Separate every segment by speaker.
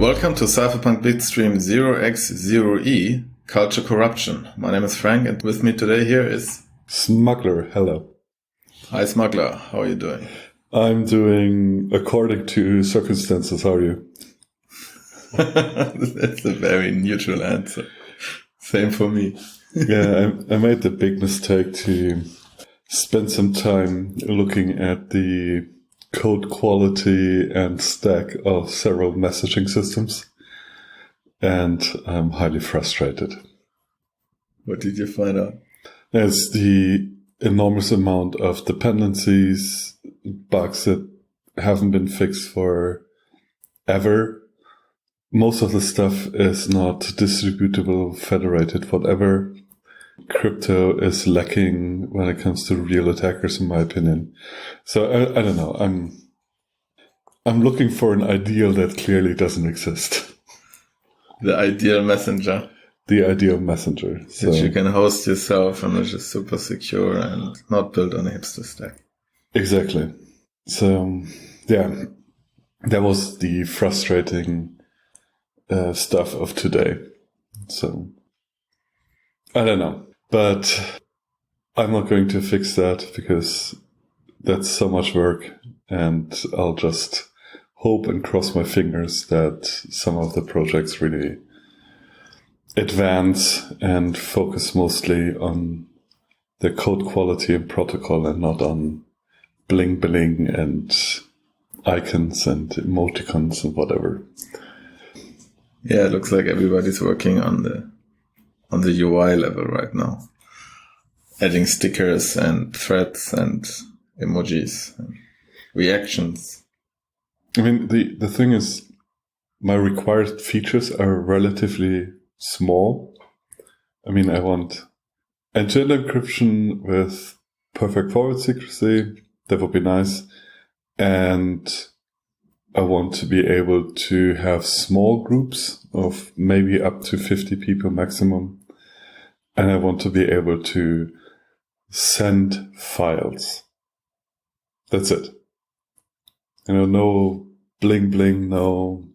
Speaker 1: Welcome to Cypherpunk Bitstream 0x0e Culture Corruption. My name is Frank, and with me today here is
Speaker 2: Smuggler. Hello.
Speaker 1: Hi Smuggler, how are you doing?
Speaker 2: I'm doing according to circumstances. How are you?
Speaker 1: That's a very neutral answer. Same for me.
Speaker 2: Yeah, I made the big mistake to spend some time looking at the code quality and stack of several messaging systems, and I'm highly frustrated.
Speaker 1: What did you find out?
Speaker 2: There's the enormous amount of dependencies, bugs that haven't been fixed for ever. Most of the stuff is not distributable, federated, whatever. Crypto is lacking when it comes to real attackers, in my opinion. So I don't know. I'm looking for an ideal that clearly doesn't exist.
Speaker 1: The ideal messenger.
Speaker 2: The ideal messenger.
Speaker 1: That you can host yourself and which is super secure and not built on a hipster stack.
Speaker 2: Exactly. So, yeah, that was the frustrating stuff of today. So, I don't know. But I'm not going to fix that because that's so much work, and I'll just hope and cross my fingers that some of the projects really advance and focus mostly on the code quality and protocol and not on bling bling and icons and emoticons and whatever.
Speaker 1: Yeah, it looks like everybody's working on the UI level right now. Adding stickers and threads and emojis and reactions.
Speaker 2: I mean, the thing is, my required features are relatively small. I mean, I want end-to-end encryption with perfect forward secrecy. That would be nice. And I want to be able to have small groups of maybe up to 50 people maximum. And I want to be able to send files. That's it. No bling bling, no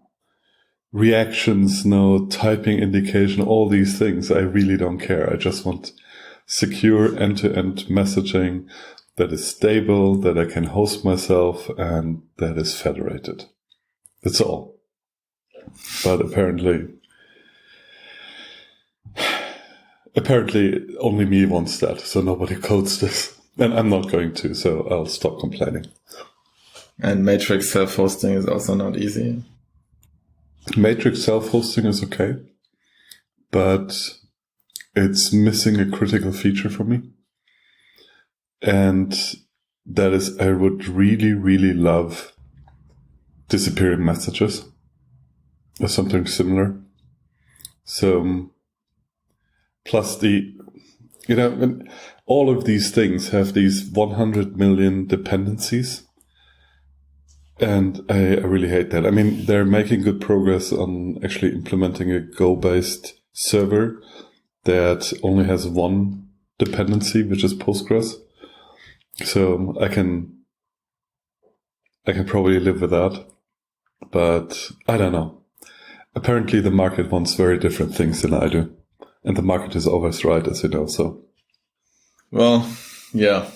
Speaker 2: reactions, no typing indication, all these things. I really don't care. I just want secure end-to-end messaging that is stable, that I can host myself, and that is federated. That's all. But apparently only me wants that, so nobody codes this. And I'm not going to, so I'll stop complaining.
Speaker 1: And Matrix self-hosting is also not easy.
Speaker 2: Matrix self-hosting is okay, but it's missing a critical feature for me. And that is, I would really, really love disappearing messages or something similar. So, plus when all of these things have these 100 million dependencies. And I really hate that. I mean, they're making good progress on actually implementing a Go-based server that only has one dependency, which is Postgres. So I can probably live with that. But I don't know. Apparently the market wants very different things than I do. And the market is always right, as you know, so.
Speaker 1: Well, yeah.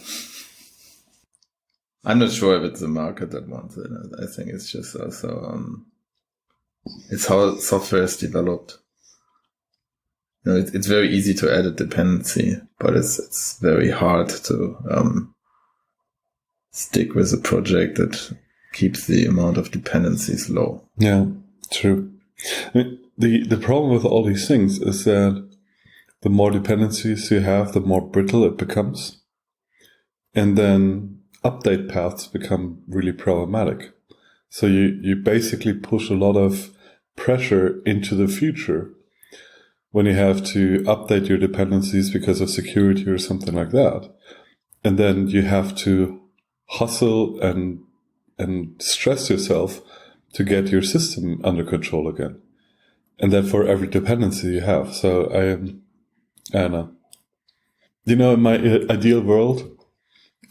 Speaker 1: I'm not sure if it's the market that wants it. I think it's just also, it's how software is developed. It's very easy to add a dependency, but it's very hard to stick with a project that keeps the amount of dependencies low.
Speaker 2: Yeah, true. I mean, the problem with all these things is that the more dependencies you have, the more brittle it becomes. And then update paths become really problematic. So you basically push a lot of pressure into the future when you have to update your dependencies because of security or something like that. And then you have to hustle and stress yourself to get your system under control again. And that for every dependency you have. So I don't know. In my ideal world,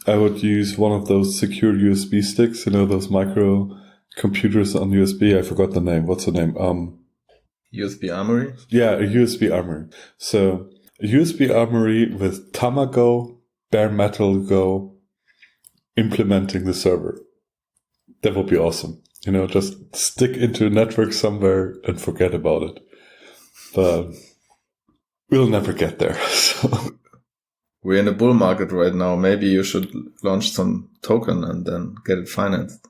Speaker 2: I would use one of those secure USB sticks, those micro computers on USB. I forgot the name. What's the name?
Speaker 1: USB Armory?
Speaker 2: Yeah, a USB armory. So a USB armory with Tamago, bare metal Go, implementing the server. That would be awesome. Just stick into a network somewhere and forget about it. But we'll never get there. So.
Speaker 1: We're in a bull market right now. Maybe you should launch some token and then get it financed.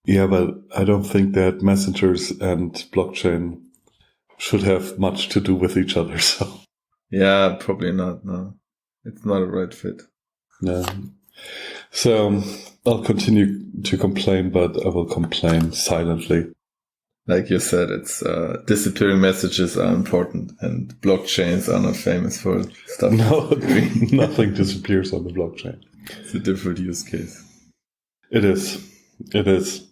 Speaker 2: Yeah, but I don't think that messengers and blockchain should have much to do with each other. So
Speaker 1: yeah, probably not. No, it's not a right fit.
Speaker 2: No. So I'll continue to complain, but I will complain silently.
Speaker 1: Like you said, it's disappearing messages are important, and blockchains are not famous for stuff.
Speaker 2: No, nothing disappears on the blockchain.
Speaker 1: It's a different use case.
Speaker 2: It is. It is.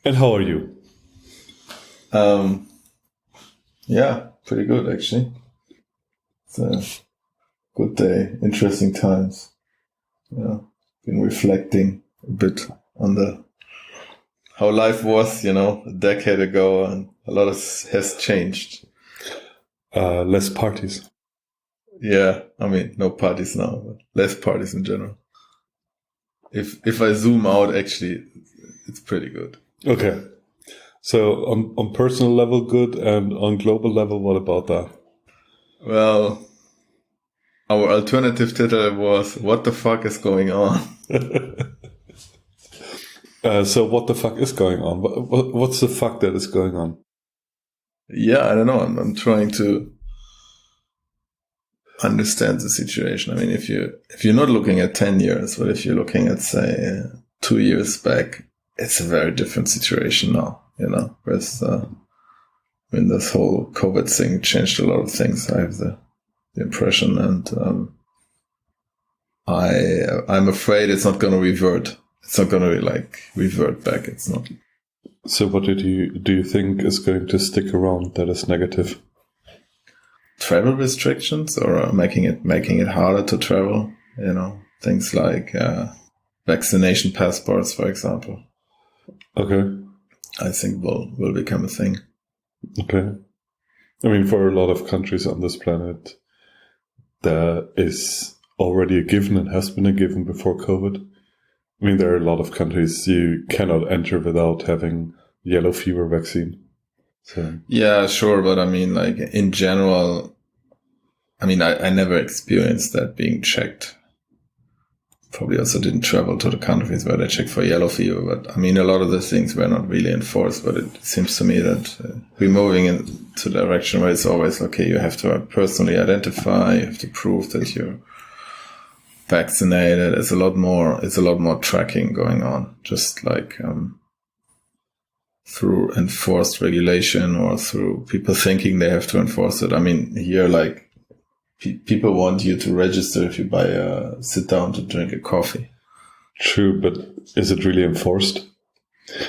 Speaker 2: And how are you?
Speaker 1: Yeah, pretty good actually. It's a good day, interesting times. Yeah, been reflecting a bit on how life was, a decade ago, and a lot has changed.
Speaker 2: Less parties.
Speaker 1: Yeah, I mean, no parties now, but less parties in general. If I zoom out, actually, it's pretty good.
Speaker 2: Okay. So on personal level, good, and on global level, what about that?
Speaker 1: Well, our alternative title was, "What the fuck is going on?"
Speaker 2: So what the fuck is going on? What's the fuck that is going on?
Speaker 1: Yeah, I don't know. I'm trying to understand the situation. I mean, if you're not looking at 10 years, but if you're looking at, say, 2 years back, it's a very different situation now, Whereas, when this whole COVID thing changed a lot of things, I have the impression, and I'm afraid it's not going to revert. It's not going to revert back. It's not.
Speaker 2: So what do you think is going to stick around that is negative?
Speaker 1: Travel restrictions, or making it harder to travel, things like vaccination passports, for example.
Speaker 2: Okay.
Speaker 1: I think will become a thing.
Speaker 2: Okay. I mean, for a lot of countries on this planet, there is already a given and has been a given before COVID. I mean, there are a lot of countries you cannot enter without having yellow fever vaccine. So.
Speaker 1: Yeah, sure. But I mean, in general, I mean, I never experienced that being checked. Probably also didn't travel to the countries where they check for yellow fever. But I mean, a lot of the things were not really enforced. But it seems to me that we're moving into the direction where it's always, okay, you have to personally identify, you have to prove that you're vaccinated. It's a lot more tracking going on, just like through enforced regulation or through people thinking they have to enforce it. I mean, here, people want you to register if you sit down to drink a coffee.
Speaker 2: True, but is it really enforced?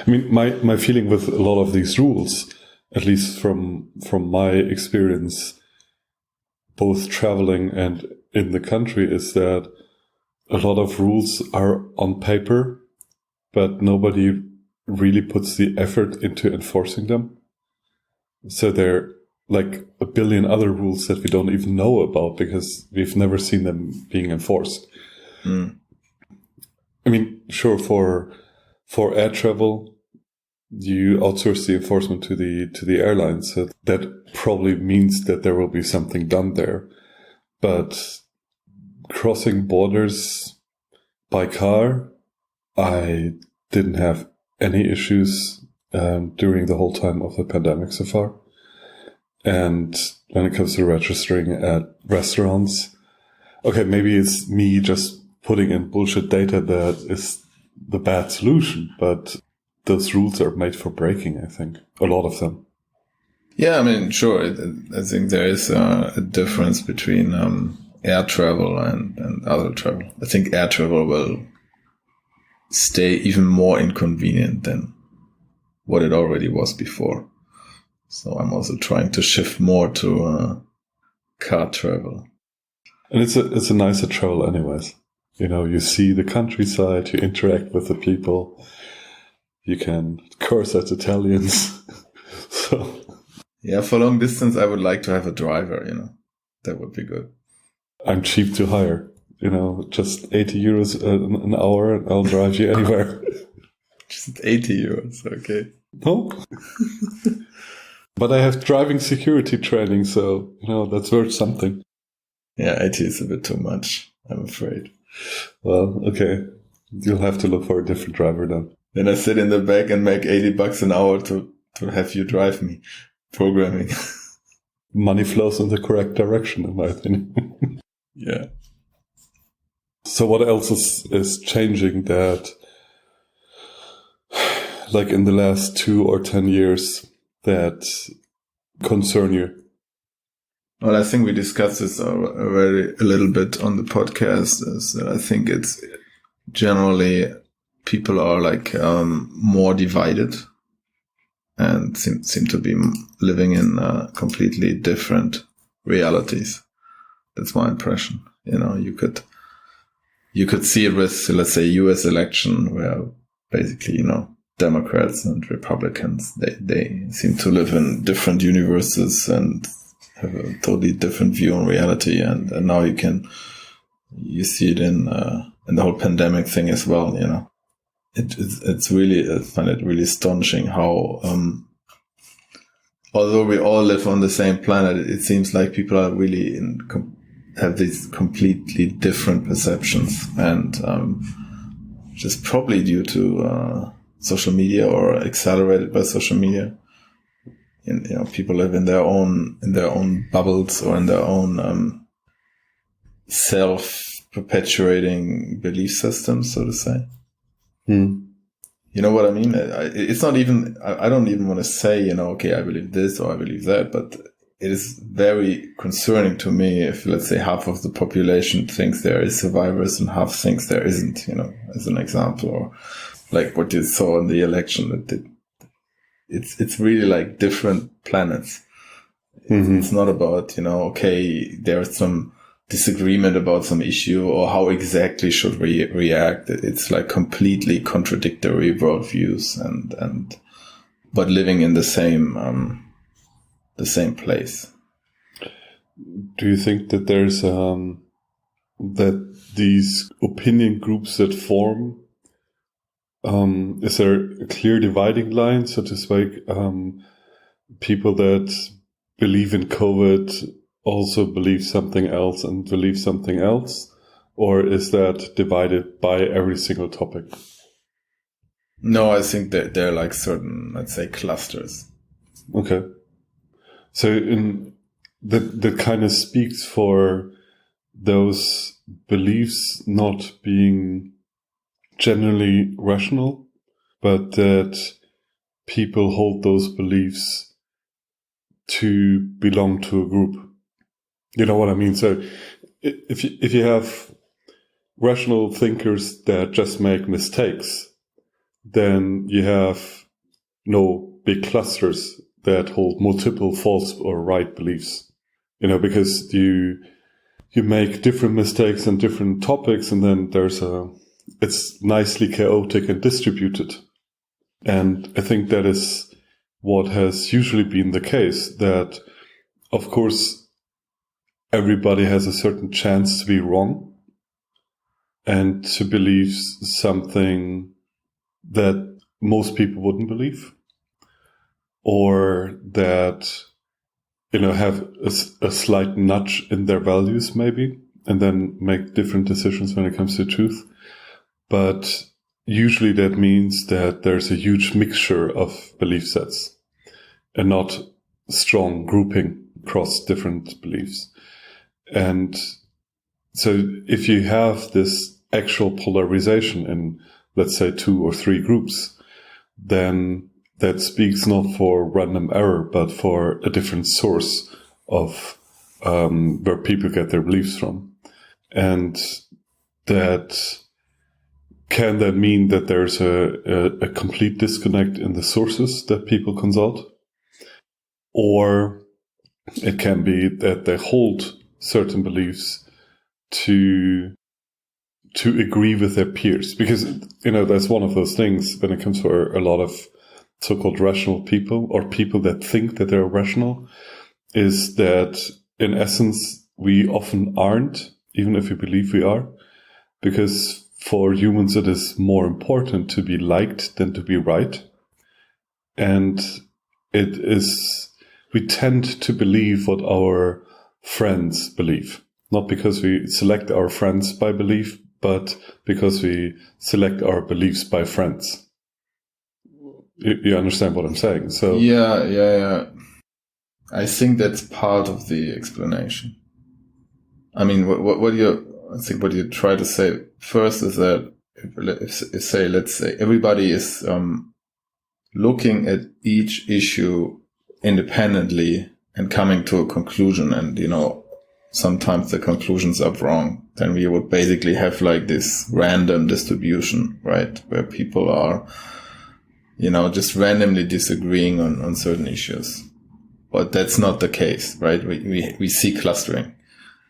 Speaker 2: I mean, my feeling with a lot of these rules, at least from my experience, both traveling and in the country, is that a lot of rules are on paper, but nobody really puts the effort into enforcing them. So there are like a billion other rules that we don't even know about because we've never seen them being enforced.
Speaker 1: Mm.
Speaker 2: I mean, sure, for air travel, you outsource the enforcement to the airlines. So that probably means that there will be something done there. But crossing borders by car, I didn't have any issues during the whole time of the pandemic so far. And when it comes to registering at restaurants, okay, maybe it's me just putting in bullshit data that is the bad solution, but those rules are made for breaking, I think. A lot of them.
Speaker 1: Yeah, I mean, sure. I think there is a difference between air travel and other travel. I think air travel will stay even more inconvenient than what it already was before. So I'm also trying to shift more to car travel.
Speaker 2: And it's a nicer travel anyways. You see the countryside, you interact with the people. you can curse at Italians. So
Speaker 1: Yeah, for long distance, I would like to have a driver, that would be good.
Speaker 2: I'm cheap to hire, just 80 euros an hour and I'll drive you anywhere.
Speaker 1: Just 80 euros, okay.
Speaker 2: No? But I have driving security training, so, that's worth something.
Speaker 1: Yeah, 80 is a bit too much, I'm afraid.
Speaker 2: Well, okay. You'll have to look for a different driver then.
Speaker 1: Then I sit in the back and make 80 bucks an hour to have you drive me. Programming.
Speaker 2: Money flows in the correct direction, in my opinion.
Speaker 1: Yeah.
Speaker 2: So what else is changing that, like in the last 2 or 10 years, that concern you?
Speaker 1: Well, I think we discussed this already a little bit on the podcast. Is that I think it's generally people are like more divided and seem to be living in completely different realities. That's my impression. You could see it with, let's say, U.S. election, where basically, Democrats and Republicans, they seem to live in different universes and have a totally different view on reality. And now you see it in the whole pandemic thing as well, It's really, I find it really astonishing how, although we all live on the same planet, it seems like people are really have these completely different perceptions, and just probably due to social media or accelerated by social media. People live in their own bubbles or in their own self-perpetuating belief systems, so to say. You know what I mean? It's not even, I don't even want to say, okay, I believe this or I believe that, but it is very concerning to me if, let's say, half of the population thinks there is survivors and half thinks there isn't, as an example, or like what you saw in the election. It's really like different planets. Mm-hmm. It's not about, okay, there's some disagreement about some issue or how exactly should we react. It's like completely contradictory worldviews but living in the same place.
Speaker 2: Do you think that there's that these opinion groups that form, is there a clear dividing line, so to speak? People that believe in COVID also believe something else and believe something else? Or is that divided by every single topic?
Speaker 1: No, I think that they're like certain, let's say, clusters.
Speaker 2: Okay. So that kind of speaks for those beliefs not being generally rational, but that people hold those beliefs to belong to a group. You know what I mean? So if you have rational thinkers that just make mistakes, then you have no big clusters that hold multiple false or right beliefs. Because you make different mistakes on different topics, and then it's nicely chaotic and distributed. And I think that is what has usually been the case, that of course everybody has a certain chance to be wrong and to believe something that most people wouldn't believe, or that, have a slight nudge in their values maybe, and then make different decisions when it comes to truth. But usually that means that there's a huge mixture of belief sets and not strong grouping across different beliefs. And so if you have this actual polarization in, let's say, 2 or 3 groups, then that speaks not for random error, but for a different source of where people get their beliefs from. And that can that mean that there's a complete disconnect in the sources that people consult? Or it can be that they hold certain beliefs to to agree with their peers, because, that's one of those things when it comes to a lot of so-called rational people, or people that think that they're rational, is that in essence, we often aren't, even if we believe we are, because for humans, it is more important to be liked than to be right. And we tend to believe what our friends believe, not because we select our friends by belief, but because we select our beliefs by friends. You understand what I'm saying? So
Speaker 1: yeah. I think that's part of the explanation. I mean, I think what you try to say first is that let's say everybody is looking at each issue independently and coming to a conclusion, and sometimes the conclusions are wrong, then we would basically have like this random distribution, right, where people are just randomly disagreeing on certain issues. But that's not the case, right? We see clustering.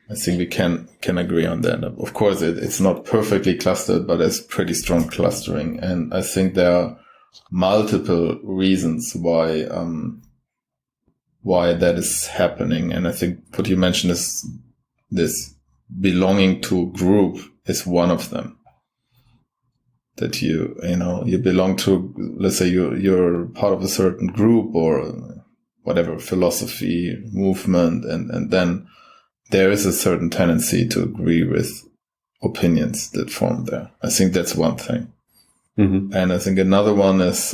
Speaker 1: I think we can agree on that. Of course, it's not perfectly clustered, but there's pretty strong clustering. And I think there are multiple reasons why that is happening. And I think what you mentioned is this belonging to a group is one of them. That you belong to, let's say you're part of a certain group or whatever philosophy, movement, and then there is a certain tendency to agree with opinions that form there. I think that's one thing.
Speaker 2: Mm-hmm.
Speaker 1: And I think another one is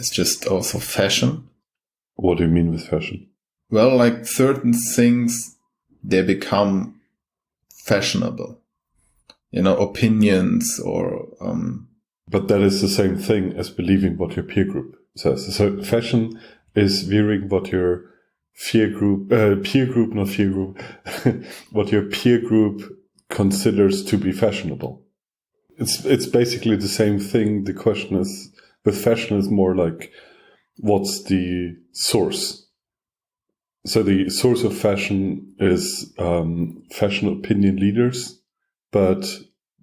Speaker 1: just also fashion.
Speaker 2: What do you mean with fashion?
Speaker 1: Well, like certain things, they become fashionable. Opinions or...
Speaker 2: But that is the same thing as believing what your peer group says. So fashion is wearing what your what your peer group considers to be fashionable. It's basically the same thing. The question is, with fashion is more like, what's the source? So the source of fashion is fashion opinion leaders, but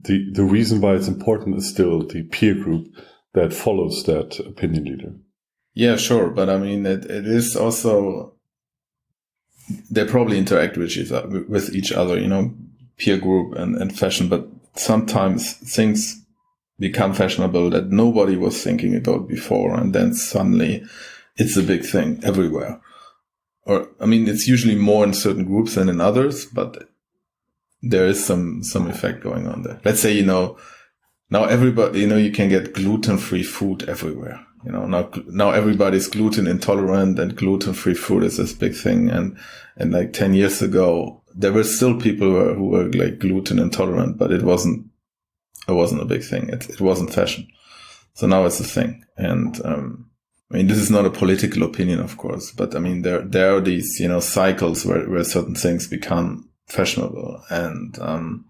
Speaker 2: the reason why it's important is still the peer group that follows that opinion leader.
Speaker 1: Yeah, sure. But I mean, it is also, they probably interact with each other, peer group and fashion, but sometimes things become fashionable that nobody was thinking about before. And then suddenly it's a big thing everywhere. Or, I mean, it's usually more in certain groups than in others, but there is some effect going on there. Let's say, now everybody, you can get gluten-free food everywhere. Now everybody's gluten intolerant, and gluten-free food is this big thing. And like 10 years ago, there were still people who were like gluten intolerant, but it wasn't a big thing. It wasn't fashion. So now it's a thing. And, I mean, this is not a political opinion, of course, but I mean, there are these, cycles where certain things become fashionable and,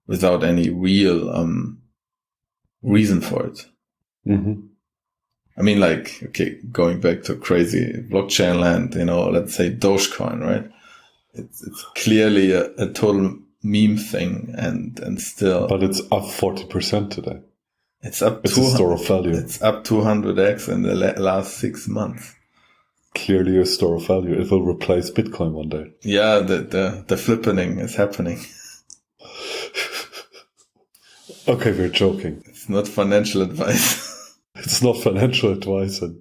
Speaker 1: without any real, reason for it.
Speaker 2: Mm-hmm.
Speaker 1: I mean, like, okay, going back to crazy blockchain land, let's say Dogecoin, right? It's clearly a total meme thing and still.
Speaker 2: But it's up 40% today.
Speaker 1: It's up
Speaker 2: a store of value.
Speaker 1: It's up 200x in the last 6 months.
Speaker 2: Clearly a store of value. It will replace Bitcoin one day.
Speaker 1: Yeah, the flippening is happening.
Speaker 2: Okay, we're joking.
Speaker 1: It's not financial advice.
Speaker 2: It's not financial advice and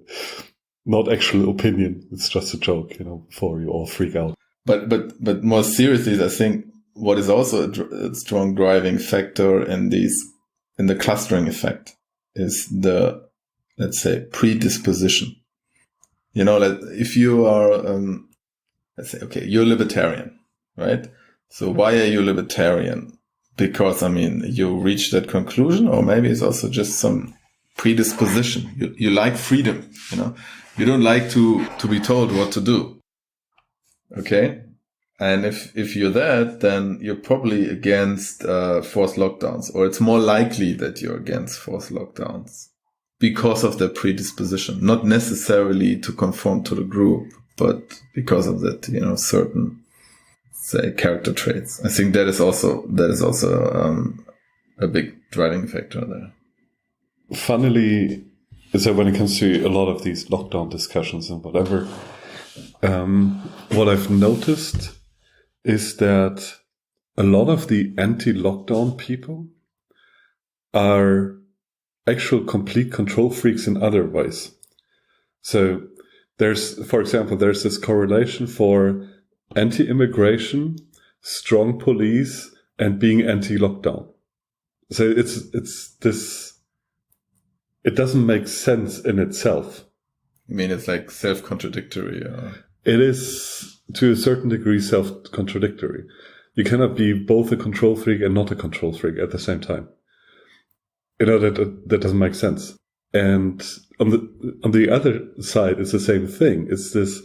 Speaker 2: not actual opinion. It's just a joke, before you all freak out.
Speaker 1: But more seriously, I think what is also a strong driving factor in the clustering effect is the, let's say, predisposition. If you are, let's say, okay, you're libertarian, right? So why are you libertarian? Because, I mean, you reach that conclusion, or maybe it's also just some predisposition. You like freedom, you don't like to be told what to do. Okay. And if you're that, then you're probably against forced lockdowns, or it's more likely that you're against forced lockdowns because of their predisposition, not necessarily to conform to the group, but because of that, certain say, character traits. I think that is also a big driving factor there.
Speaker 2: Funnily, so when it comes to a lot of these lockdown discussions and whatever, what I've noticed is that a lot of the anti-lockdown people are actual complete control freaks in other ways. So for example, there's this correlation for anti-immigration, strong police, and being anti-lockdown. So it's this, it doesn't make sense in itself.
Speaker 1: I mean, it's like self-contradictory.
Speaker 2: It is, to a certain degree, self-contradictory. You cannot be both a control freak and not a control freak at the same time. That doesn't make sense. And on the other side, it's the same thing. It's this,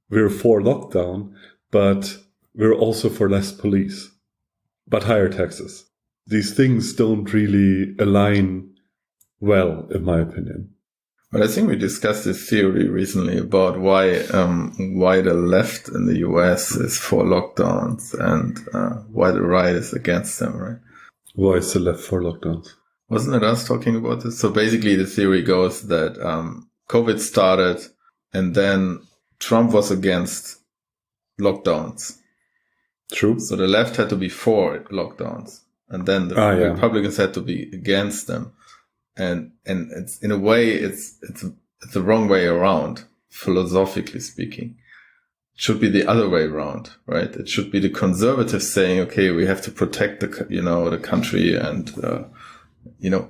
Speaker 2: we're for lockdown, but we're also for less police, but higher taxes. These things don't really align well, in my opinion.
Speaker 1: But I think we discussed this theory recently about why the left in the US is for lockdowns and why the right is against them, right?
Speaker 2: Why is the left for lockdowns?
Speaker 1: Wasn't it us talking about this? So basically the theory goes that COVID started and then Trump was against lockdowns.
Speaker 2: True.
Speaker 1: So the left had to be for lockdowns and then the Republicans had to be against them. And it's, in a way, it's the wrong way around, philosophically speaking. It should be the other way around, right? It should be the conservatives saying, okay, we have to protect the country and,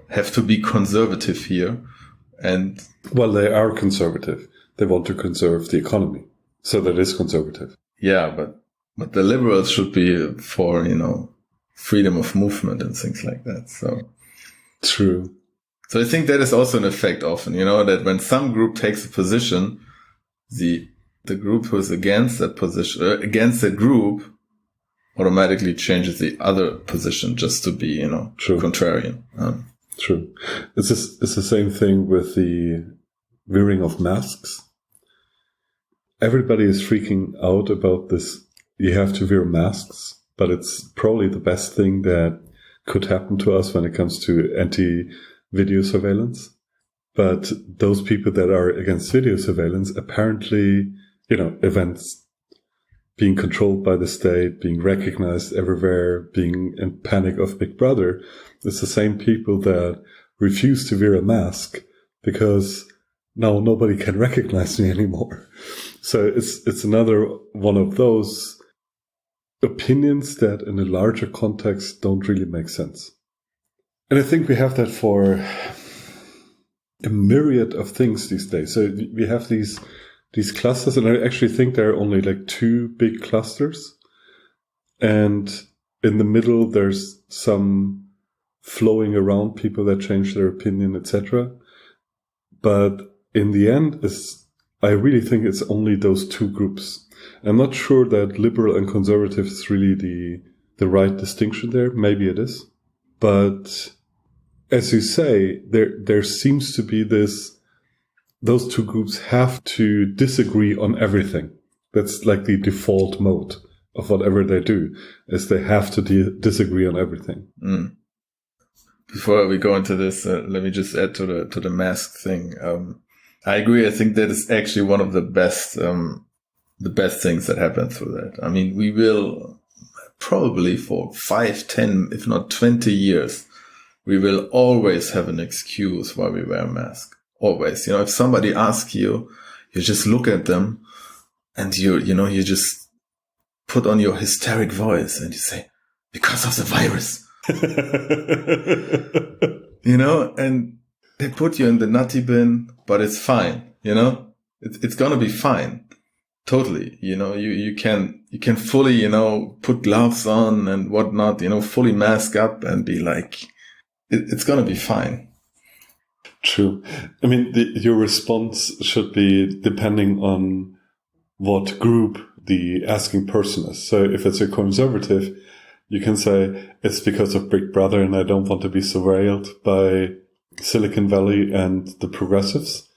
Speaker 1: have to be conservative here. And
Speaker 2: well, they are conservative. They want to conserve the economy. So that is conservative.
Speaker 1: Yeah, but the liberals should be for, freedom of movement and things like that. So
Speaker 2: true.
Speaker 1: So I think that is also an effect often, that when some group takes a position, the group who is against that position, against the group, automatically changes the other position just to be,
Speaker 2: True.
Speaker 1: Contrarian.
Speaker 2: True. It's the same thing with the wearing of masks. Everybody is freaking out about this. You have to wear masks, but it's probably the best thing that could happen to us when it comes to anti-video surveillance. But those people that are against video surveillance, apparently, events being controlled by the state, being recognized everywhere, being in panic of Big Brother, it's the same people that refuse to wear a mask because now nobody can recognize me anymore. So it's another one of those opinions that in a larger context don't really make sense. And I think we have that for a myriad of things these days. So we have these clusters, and I actually think there are only like two big clusters. And in the middle, there's some flowing around people that change their opinion, etc. But in the end, I really think it's only those two groups. I'm not sure that liberal and conservative is really the right distinction there. Maybe it is. But as you say, there seems to be those two groups have to disagree on everything. That's like the default mode of whatever they do, is they have to disagree on everything.
Speaker 1: Mm. Before we go into this, let me just add to the mask thing. I agree. I think that is actually one of the best things that happen through that. I mean, we will probably for 5, 10, if not 20 years, we will always have an excuse why we wear a mask. Always. If somebody asks you, you just look at them and you just put on your hysteric voice and you say, because of the virus. And they put you in the nutty bin, but it's fine. It's going to be fine. Totally. You can fully, put gloves on and whatnot, fully mask up and be like, it's going to be fine.
Speaker 2: True. I mean, your response should be depending on what group the asking person is. So if it's a conservative, you can say it's because of Big Brother and I don't want to be surveilled by Silicon Valley and the progressives.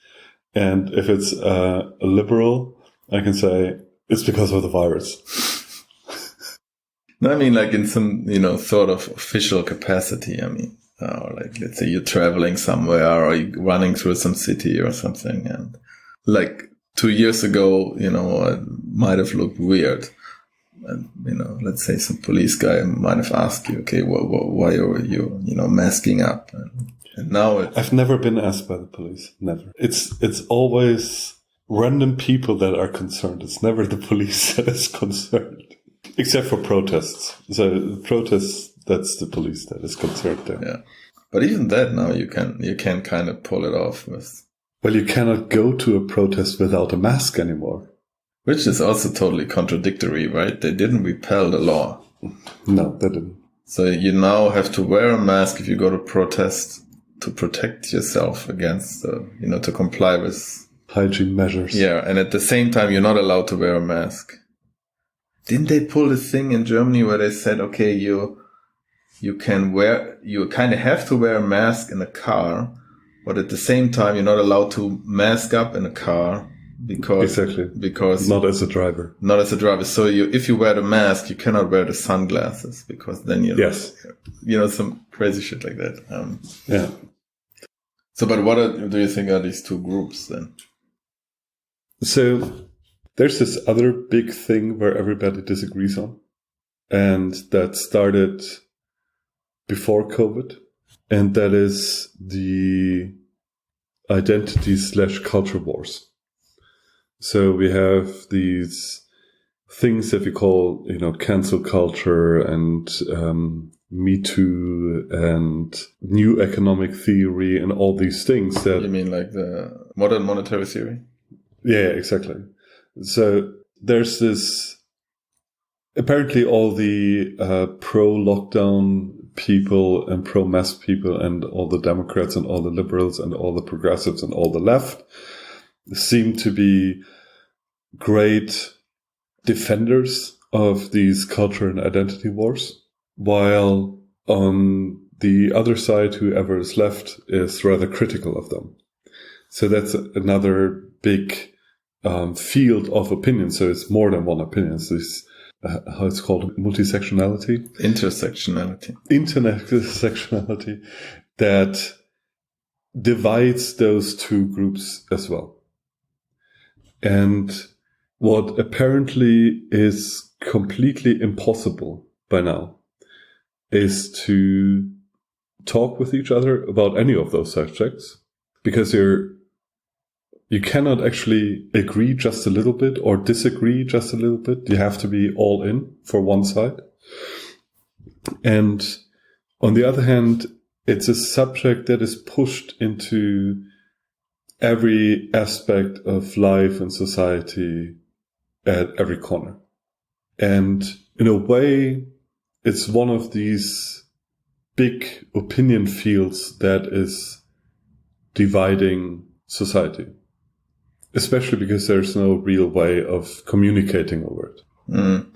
Speaker 2: And if it's a liberal, I can say it's because of the virus.
Speaker 1: No, I mean, like in some, sort of official capacity. I mean, like let's say you're traveling somewhere or you're running through some city or something. And like 2 years ago, it might have looked weird. And, let's say some police guy might have asked you, okay, why are you, masking up? And now
Speaker 2: I've never been asked by the police. Never. It's always random people that are concerned. It's never the police that is concerned. Except for protests. So protests, that's the police that is concerned there.
Speaker 1: Yeah. But even that now you can kind of pull it off with.
Speaker 2: Well, you cannot go to a protest without a mask anymore.
Speaker 1: Which is also totally contradictory, right? They didn't repeal the law.
Speaker 2: No, they didn't.
Speaker 1: So you now have to wear a mask if you go to protest to protect yourself against, to comply with
Speaker 2: hygiene measures.
Speaker 1: Yeah, and at the same time, you're not allowed to wear a mask. Didn't they pull this thing in Germany where they said, okay, you kind of have to wear a mask in a car, but at the same time, you're not allowed to mask up in a car because
Speaker 2: not as a driver.
Speaker 1: Not as a driver. So if you wear the mask, you cannot wear the sunglasses because then some crazy shit like that.
Speaker 2: Yeah.
Speaker 1: So, but what do you think are these two groups then?
Speaker 2: So there's this other big thing where everybody disagrees on, and that started before COVID, and that is the identity/culture wars. So we have these things that we call, cancel culture and Me Too and new economic theory and all these things that...
Speaker 1: You mean like the modern monetary theory?
Speaker 2: Yeah, exactly. So there's this... Apparently all the pro-lockdown people and pro-mask people and all the Democrats and all the liberals and all the progressives and all the left seem to be great defenders of these culture and identity wars, while on the other side, whoever is left is rather critical of them. So that's another big field of opinion. So it's more than one opinion. So it's how it's called, multisectionality? Intersectionality that divides those two groups as well. And what apparently is completely impossible by now is to talk with each other about any of those subjects, because you cannot actually agree just a little bit or disagree just a little bit. You have to be all in for one side. And on the other hand, it's a subject that is pushed into every aspect of life and society at every corner. And in a way, it's one of these big opinion fields that is dividing society, especially because there's no real way of communicating over it.
Speaker 1: Mm.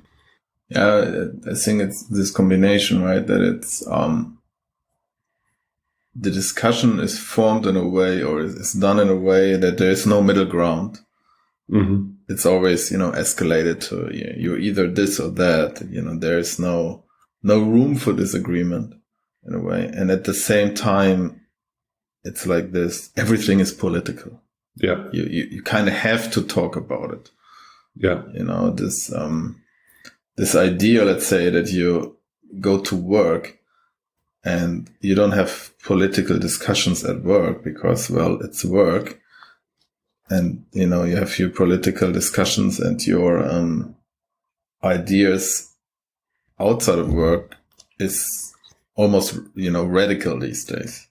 Speaker 1: Yeah, I think it's this combination, right? That it's the discussion is formed in a way, or is done in a way that there is no middle ground.
Speaker 2: Mm-hmm.
Speaker 1: It's always, escalated to you're either this or that. There is no room for disagreement in a way. And at the same time, it's like this, everything is political.
Speaker 2: Yeah.
Speaker 1: You kind of have to talk about it.
Speaker 2: Yeah.
Speaker 1: This idea, let's say, that you go to work and you don't have political discussions at work because, well, it's work. And, you have your political discussions and your ideas outside of work is almost, radical these days.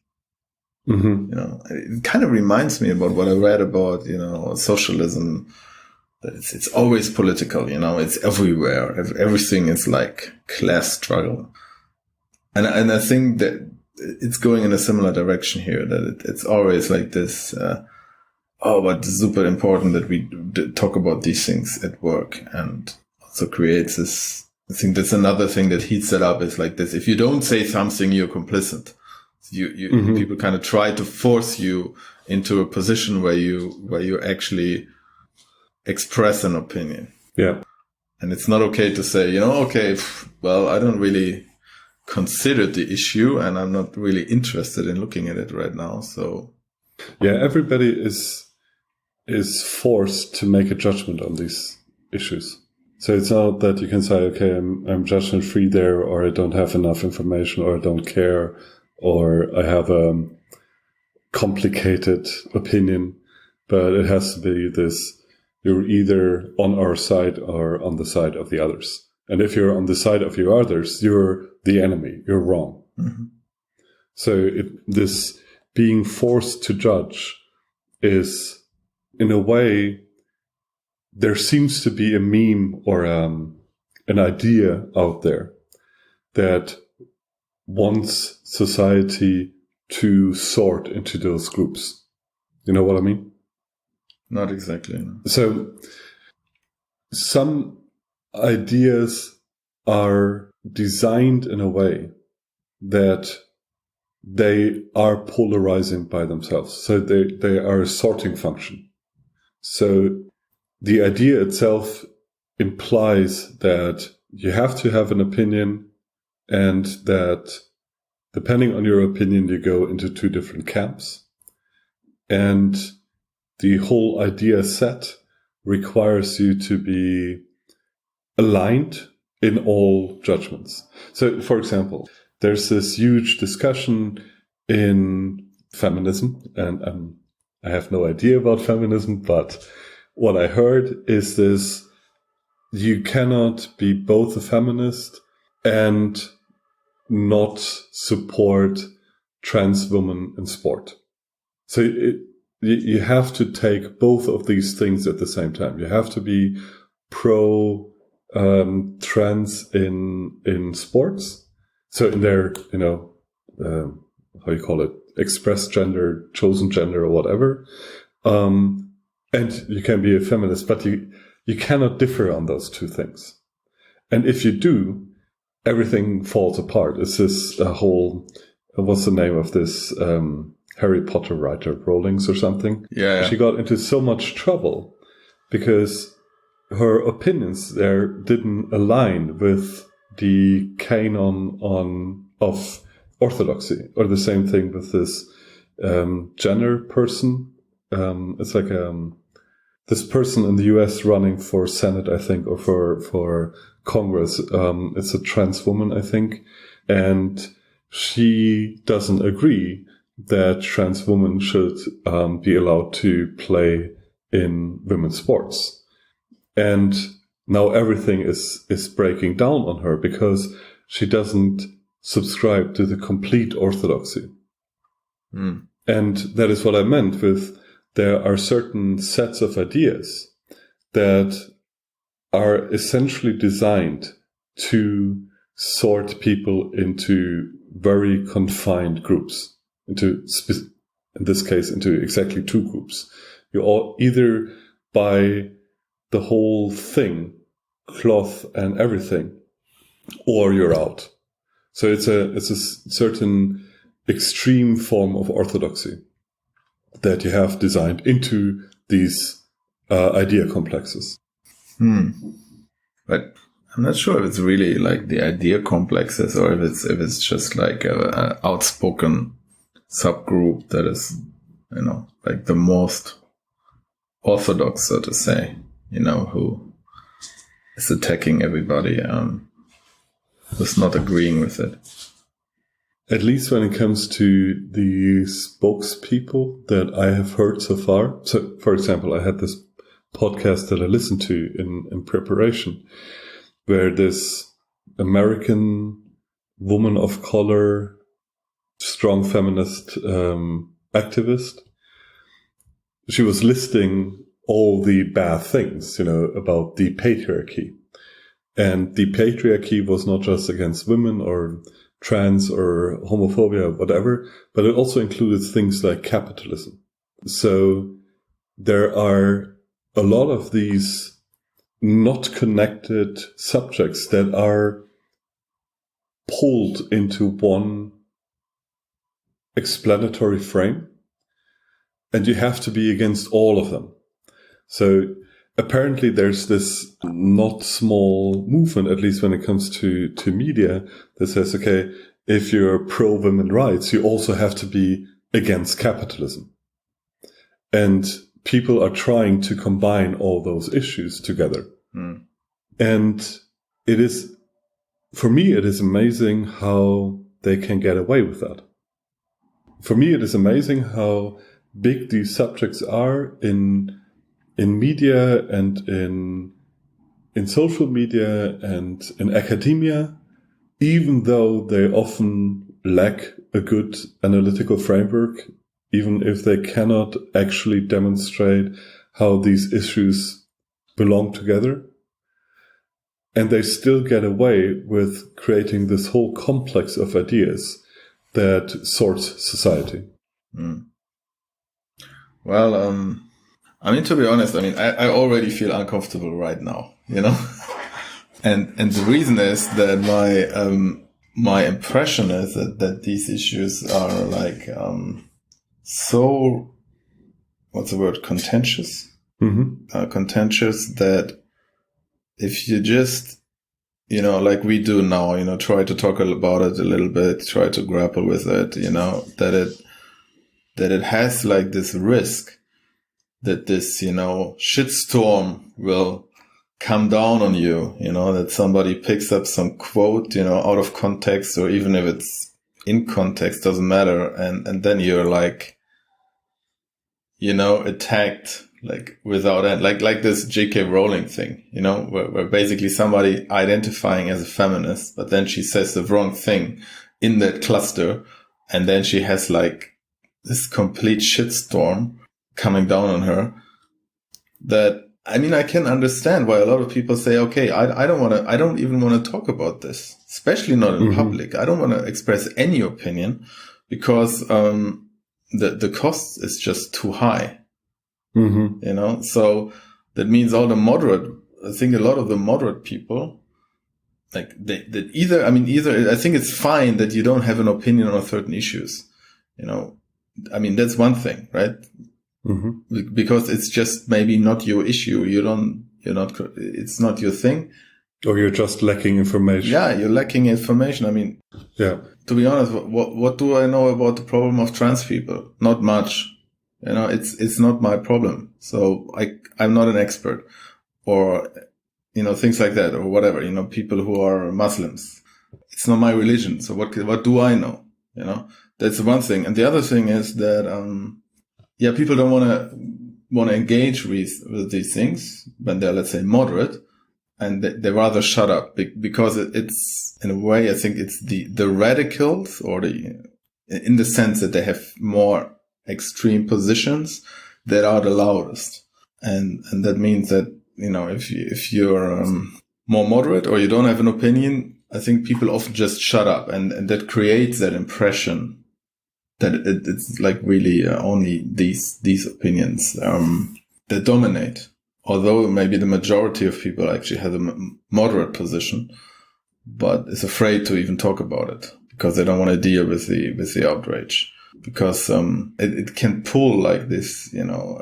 Speaker 2: Mm-hmm.
Speaker 1: It kind of reminds me about what I read about, socialism. That it's always political, it's everywhere. Everything is like class struggle. And I think that it's going in a similar direction here, that it's always like this, but it's super important that we talk about these things at work, and also creates this. I think that's another thing that heats it up, is like this. If you don't say something, you're complicit.
Speaker 2: Mm-hmm.
Speaker 1: People kind of try to force you into a position where you actually express an opinion.
Speaker 2: Yeah.
Speaker 1: And it's not okay to say, okay, well, I don't really consider the issue and I'm not really interested in looking at it right now. So
Speaker 2: yeah, everybody is forced to make a judgment on these issues. So it's not that you can say, okay, I'm judgment free there, or I don't have enough information, or I don't care, or I have a complicated opinion. But it has to be this, you're either on our side or on the side of the others. And if you're on the side of your others, you're the enemy, you're wrong.
Speaker 1: Mm-hmm.
Speaker 2: So this being forced to judge is, in a way, there seems to be a meme or an idea out there that wants society to sort into those groups. You know what I mean?
Speaker 1: Not exactly. No.
Speaker 2: So some ideas are designed in a way that they are polarizing by themselves. So they are a sorting function. So the idea itself implies that you have to have an opinion, and that depending on your opinion, you go into two different camps. And the whole idea set requires you to be aligned in all judgments. So, for example, there's this huge discussion in feminism, and I have no idea about feminism, but what I heard is this: you cannot be both a feminist and not support trans women in sport. So you have to take both of these things at the same time. You have to be pro trans in sports. So in their, how you call it, express gender, chosen gender, or whatever. And you can be a feminist, but you cannot differ on those two things. And if you do, everything falls apart. It's this whole, what's the name of this Harry Potter writer, Rowling's or something?
Speaker 1: Yeah.
Speaker 2: She got into so much trouble because her opinions there didn't align with the canon of orthodoxy. Or the same thing with this Jenner person. It's like this person in the US running for Senate, I think, or for Congress. It's a trans woman, I think. And she doesn't agree that trans women should be allowed to play in women's sports. And now everything is breaking down on her because she doesn't subscribe to the complete orthodoxy.
Speaker 1: Mm.
Speaker 2: And that is what I meant with, there are certain sets of ideas that are essentially designed to sort people into very confined groups, in this case, into exactly two groups. You all either buy the whole thing, cloth and everything, or you're out. So it's a certain extreme form of orthodoxy that you have designed into these idea complexes.
Speaker 1: But I'm not sure if it's really like the idea complexes or if it's just like a outspoken subgroup that is, like the most orthodox, so to say, who is attacking everybody, who's not agreeing with it.
Speaker 2: At least when it comes to the spokespeople that I have heard so far. So, for example, I had this podcast that I listened to in preparation, where this American woman of color, strong feminist activist, she was listing all the bad things, about the patriarchy. And the patriarchy was not just against women or trans or homophobia or whatever, but it also included things like capitalism. So there are a lot of these not connected subjects that are pulled into one explanatory frame, and you have to be against all of them. So apparently there's this not small movement, at least when it comes to media, that says, okay, if you're pro women rights, you also have to be against capitalism. And people are trying to combine all those issues together. And it is, for me, it is amazing how they can get away with that. For me, it is amazing how big these subjects are in media and in social media and in academia, even though they often lack a good analytical framework, even if they cannot actually demonstrate how these issues belong together. And they still get away with creating this whole complex of ideas that sorts society.
Speaker 1: Well, I mean, to be honest, I mean, I already feel uncomfortable right now, you know? And the reason is that my impression is that these issues are like, so, what's the word? Contentious? Contentious that if you just, you know, like we do now, you know, try to talk about it a little bit, try to grapple with it, you know, that it has like this risk that this, you know, shitstorm will come down on you, you know, that somebody picks up some quote, you know, out of context, or even if it's in context, doesn't matter. And then you're like, you know, attacked like without end, like this J.K. Rowling thing, you know, where basically somebody identifying as a feminist, but then she says the wrong thing in that cluster. And then she has like this complete shitstorm coming down on her. That, I mean, I can understand why a lot of people say, okay, I don't even want to talk about this, especially not in public. I don't want to express any opinion because, the cost is just too high, you know? So that means all the moderate, I think a lot of the moderate people, like either, I think it's fine that you don't have an opinion on certain issues, you know? I mean, that's one thing, right? Because it's just maybe not your issue. It's not your thing.
Speaker 2: Or you're just lacking information.
Speaker 1: Yeah, you're lacking information. I mean,
Speaker 2: yeah.
Speaker 1: To be honest, what do I know about the problem of trans people? Not much. You know, it's not my problem. So I'm not an expert, or, you know, things like that, or whatever, you know, people who are Muslims. It's not my religion. So what do I know? You know, that's one thing. And the other thing is that, people don't want to engage with these things when they're, let's say, moderate, and they rather shut up because it's, in a way, I think it's the radicals, or in the sense that they have more extreme positions, that are the loudest. And that means that, you know, if you're more moderate or you don't have an opinion, I think people often just shut up, and that creates that impression that it's like really only these opinions that dominate. Although maybe the majority of people actually have a moderate position, but is afraid to even talk about it because they don't want to deal with the outrage, because it can pull like this, you know,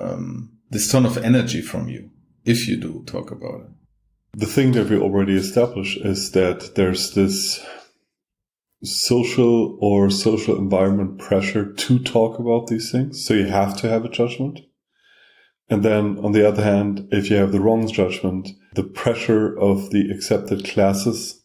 Speaker 1: this ton of energy from you if you do talk about it.
Speaker 2: The thing that we already established is that there's this social environment pressure to talk about these things. So you have to have a judgment. And then on the other hand, if you have the wrong judgment, the pressure of the accepted classes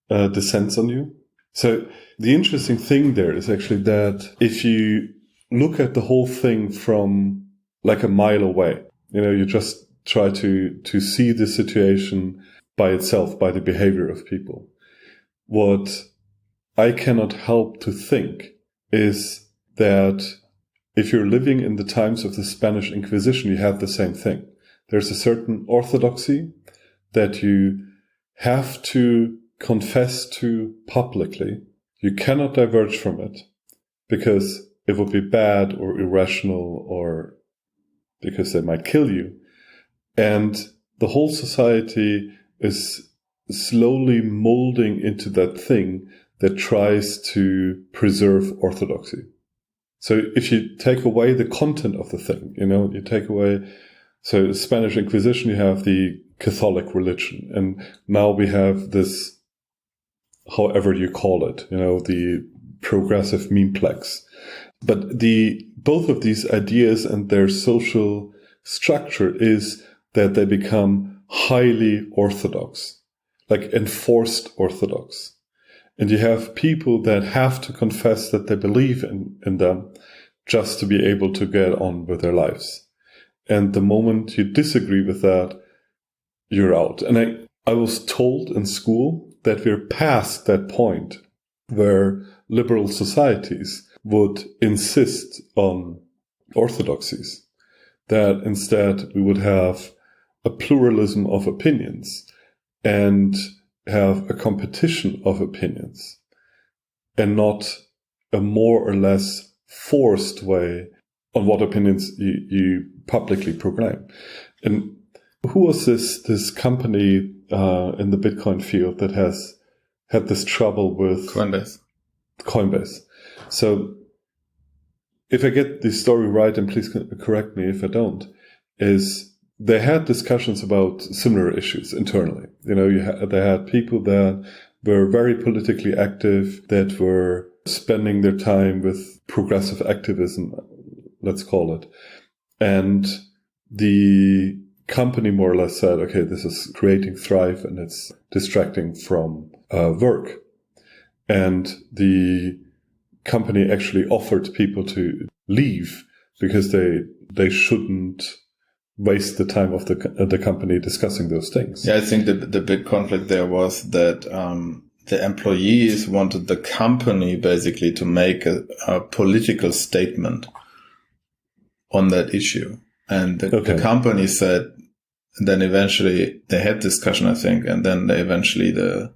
Speaker 2: descends on you. So the interesting thing there is actually that if you look at the whole thing from like a mile away, you know, you just try to see the situation by itself, by the behavior of people. What I cannot help to think is that if you're living in the times of the Spanish Inquisition, you have the same thing. There's a certain orthodoxy that you have to confess to publicly. You cannot diverge from it because it would be bad or irrational, or because they might kill you. And the whole society is slowly molding into that thing that tries to preserve orthodoxy. So if you take away the content of the thing, you know, you take away So Spanish Inquisition, you have the Catholic religion, and now we have this, however you call it, the progressive memeplex. But both of these ideas and their social structure is that they become highly orthodox, like enforced orthodox. And you have people that have to confess that they believe in them just to be able to get on with their lives. And the moment you disagree with that, you're out. And I was told in school that we're past that point where liberal societies would insist on orthodoxies, that instead we would have a pluralism of opinions and have a competition of opinions and not a more or less forced way on what opinions you publicly proclaim. And who was this company in the Bitcoin field that has had this trouble with Coinbase? So if I get the story right, and please correct me if I don't, is they had discussions about similar issues internally. They had people that were very politically active, that were spending their time with progressive activism, let's call it. And the company more or less said, okay, this is creating Thrive and it's distracting from work. And the company actually offered people to leave because they shouldn't waste the time of the company discussing those things.
Speaker 1: Yeah, I think the big conflict there was that the employees wanted the company basically to make a political statement on that issue. And the company said, and then eventually they had discussion, I think, and then they eventually the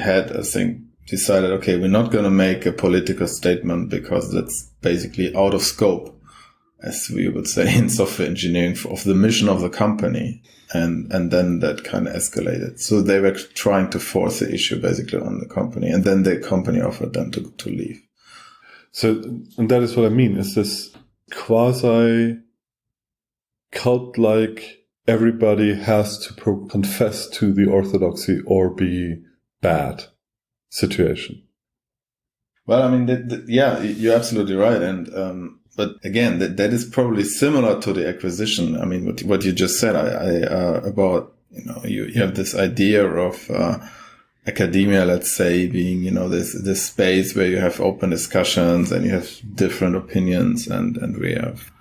Speaker 1: head, I think, decided, okay, we're not going to make a political statement because that's basically out of scope, as we would say in software engineering, of the mission of the company. And then that kind of escalated. So they were trying to force the issue basically on the company. And then the company offered them to leave.
Speaker 2: So, and that is what I mean, is this quasi cult-like everybody has to confess to the orthodoxy or be bad situation.
Speaker 1: Well, I mean, yeah, you're absolutely right. And, but again, that is probably similar to the acquisition. I mean, what you just said, about, you have this idea of, academia, let's say, being, this space where you have open discussions and you have different opinions and we have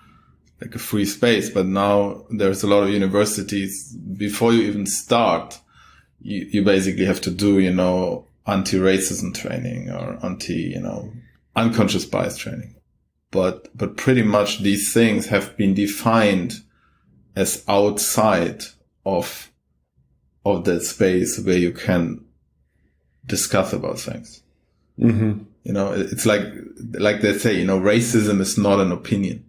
Speaker 1: like a free space. But now there's a lot of universities, before you even start, you basically have to do, anti-racism training or unconscious bias training. But pretty much these things have been defined as outside of that space where you can discuss about things.
Speaker 2: Mm-hmm.
Speaker 1: It's like they say, racism is not an opinion.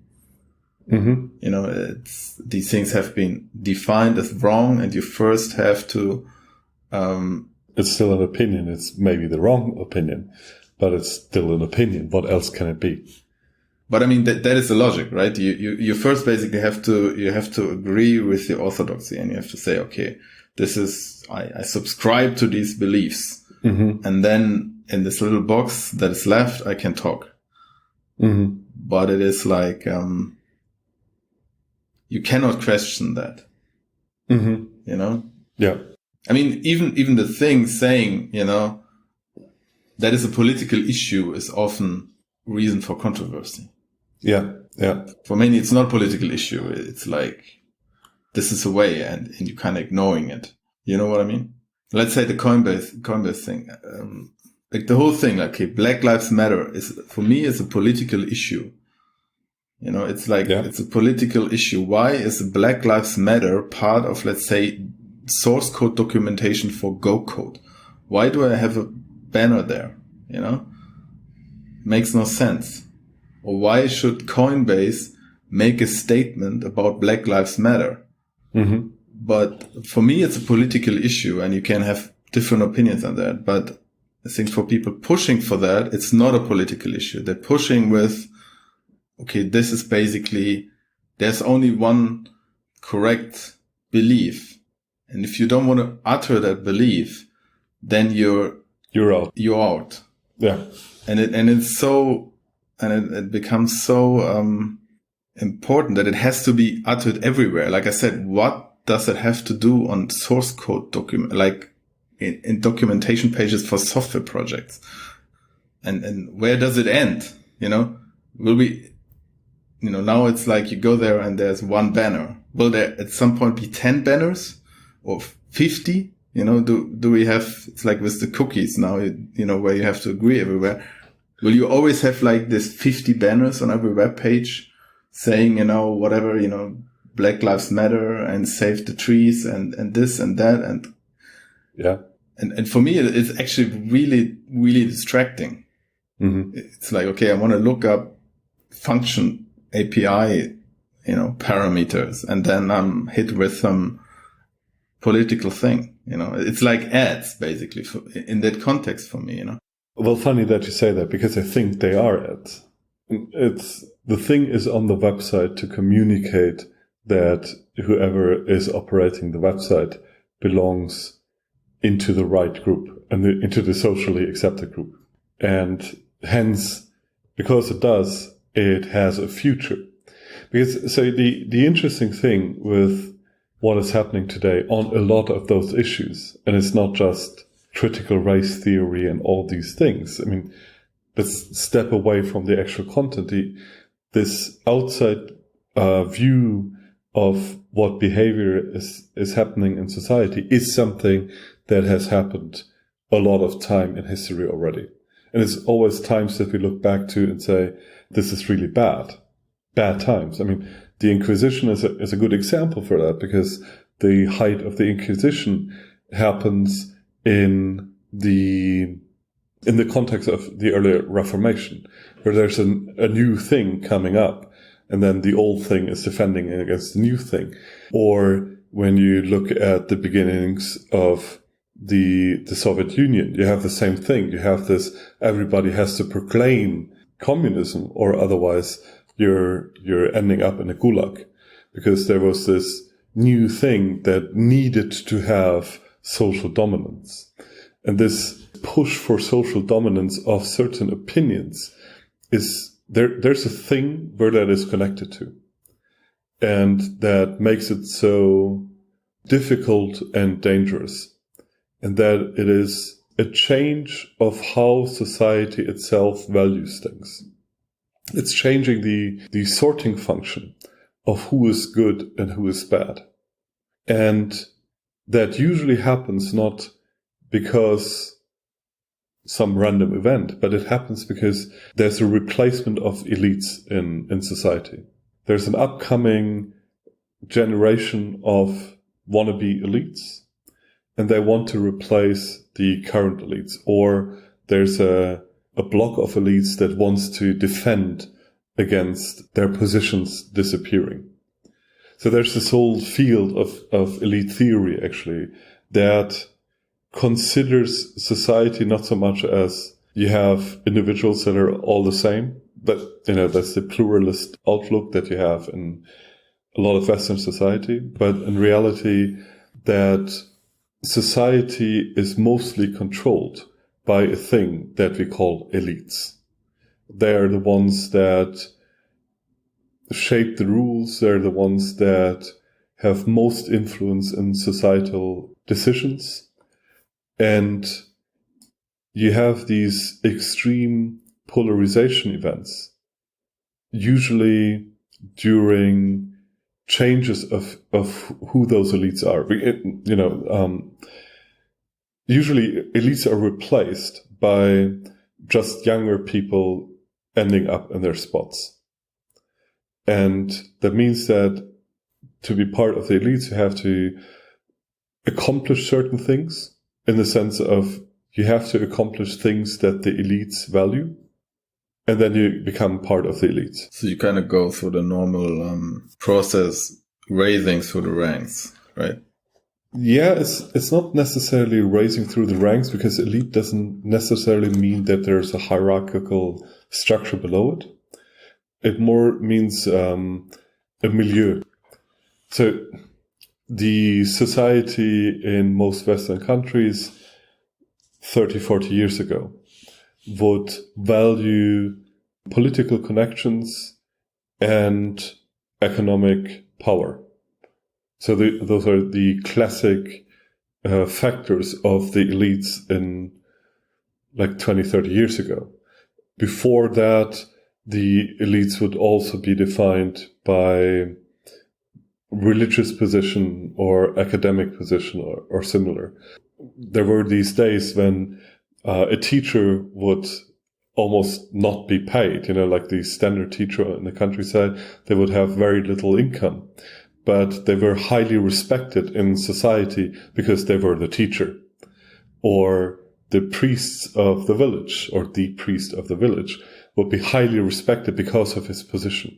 Speaker 2: Mm-hmm.
Speaker 1: These things have been defined as wrong, and you first have to.
Speaker 2: It's still an opinion. It's maybe the wrong opinion, but it's still an opinion. What else can it be?
Speaker 1: But I mean, that is the logic, right? You first basically have to agree with the orthodoxy, and you have to say, okay, I subscribe to these beliefs.
Speaker 2: Mm-hmm.
Speaker 1: And then in this little box that is left, I can talk.
Speaker 2: Mm-hmm.
Speaker 1: But it is like, you cannot question that.
Speaker 2: Mm-hmm. Yeah.
Speaker 1: I mean, even the thing saying, that is a political issue is often reason for controversy.
Speaker 2: Yeah. Yeah.
Speaker 1: For many, it's not a political issue. It's like, this is a way and you're kind of ignoring it. You know what I mean? Let's say the Coinbase thing, like the whole thing, like, okay, Black Lives Matter for me, is a political issue. It's like, It's a political issue. Why is Black Lives Matter part of, let's say, source code documentation for Go code? Why do I have a banner there? Makes no sense. Or why should Coinbase make a statement about Black Lives Matter?
Speaker 2: Mm-hmm.
Speaker 1: But for me, it's a political issue, and you can have different opinions on that. But I think for people pushing for that, it's not a political issue. They're pushing with, okay, this is basically, there's only one correct belief. And if you don't want to utter that belief, then you're
Speaker 2: out.
Speaker 1: You're out.
Speaker 2: Yeah.
Speaker 1: And it becomes so important that it has to be uttered everywhere. Like I said, what does it have to do on source code document, like in documentation pages for software projects? And where does it end? Will we, now it's like you go there and there's one banner. Will there at some point be 10 banners or 50? Do we have, it's like with the cookies now, where you have to agree everywhere. Will you always have like this 50 banners on every web page saying, whatever, Black Lives Matter and save the trees and this and that. And
Speaker 2: yeah.
Speaker 1: And for me, it's actually really, really distracting.
Speaker 2: Mm-hmm.
Speaker 1: It's like, okay, I want to look up function API, parameters, and then I'm hit with some political thing. It's like ads basically in that context for me.
Speaker 2: Well, funny that you say that, because I think they are ads. The thing is on the website to communicate that whoever is operating the website belongs into the right group and into the socially accepted group. And hence, because it does, it has a future. Because so the interesting thing with what is happening today on a lot of those issues, and it's not just critical race theory and all these things. I mean, let's step away from the actual content. This outside view of what behavior is happening in society is something that has happened a lot of time in history already. And it's always times that we look back to and say, this is really bad times. I mean, the Inquisition is a good example for that, because the height of the Inquisition happens in the context of the earlier Reformation, where there's a new thing coming up, and then the old thing is defending against the new thing. Or when you look at the beginnings of the Soviet Union, you have the same thing. You have this, everybody has to proclaim communism, or otherwise you're ending up in a gulag, because there was this new thing that needed to have social dominance. And this push for social dominance of certain opinions is there's a thing where that is connected to. And that makes it so difficult and dangerous. And that it is a change of how society itself values things. It's changing the sorting function of who is good and who is bad. And that usually happens not because some random event, but it happens because there's a replacement of elites in society. There's an upcoming generation of wannabe elites, and they want to replace the current elites. Or there's a block of elites that wants to defend against their positions disappearing. So there's this whole field of elite theory, actually, that considers society not so much as you have individuals that are all the same, but, that's the pluralist outlook that you have in a lot of Western society. But in reality, that society is mostly controlled by a thing that we call elites. They are the ones that shape the rules. They're the ones that have most influence in societal decisions. And you have these extreme polarization events, usually during changes of who those elites are. Usually elites are replaced by just younger people ending up in their spots. And that means that to be part of the elites, you have to accomplish certain things, in the sense of you have to accomplish things that the elites value, and then you become part of the elites.
Speaker 1: So you kind of go through the normal process, raising through the ranks, right?
Speaker 2: Yeah, it's not necessarily raising through the ranks, because elite doesn't necessarily mean that there's a hierarchical structure below it. It more means a milieu. So the society in most Western countries 30, 40 years ago would value political connections and economic power. So those are the classic factors of the elites in like 20, 30 years ago. Before that, the elites would also be defined by religious position or academic position or similar. There were these days when a teacher would almost not be paid, like the standard teacher in the countryside, they would have very little income, but they were highly respected in society because they were the teacher. Or the priests of the village, or the priest of the village, would be highly respected because of his position.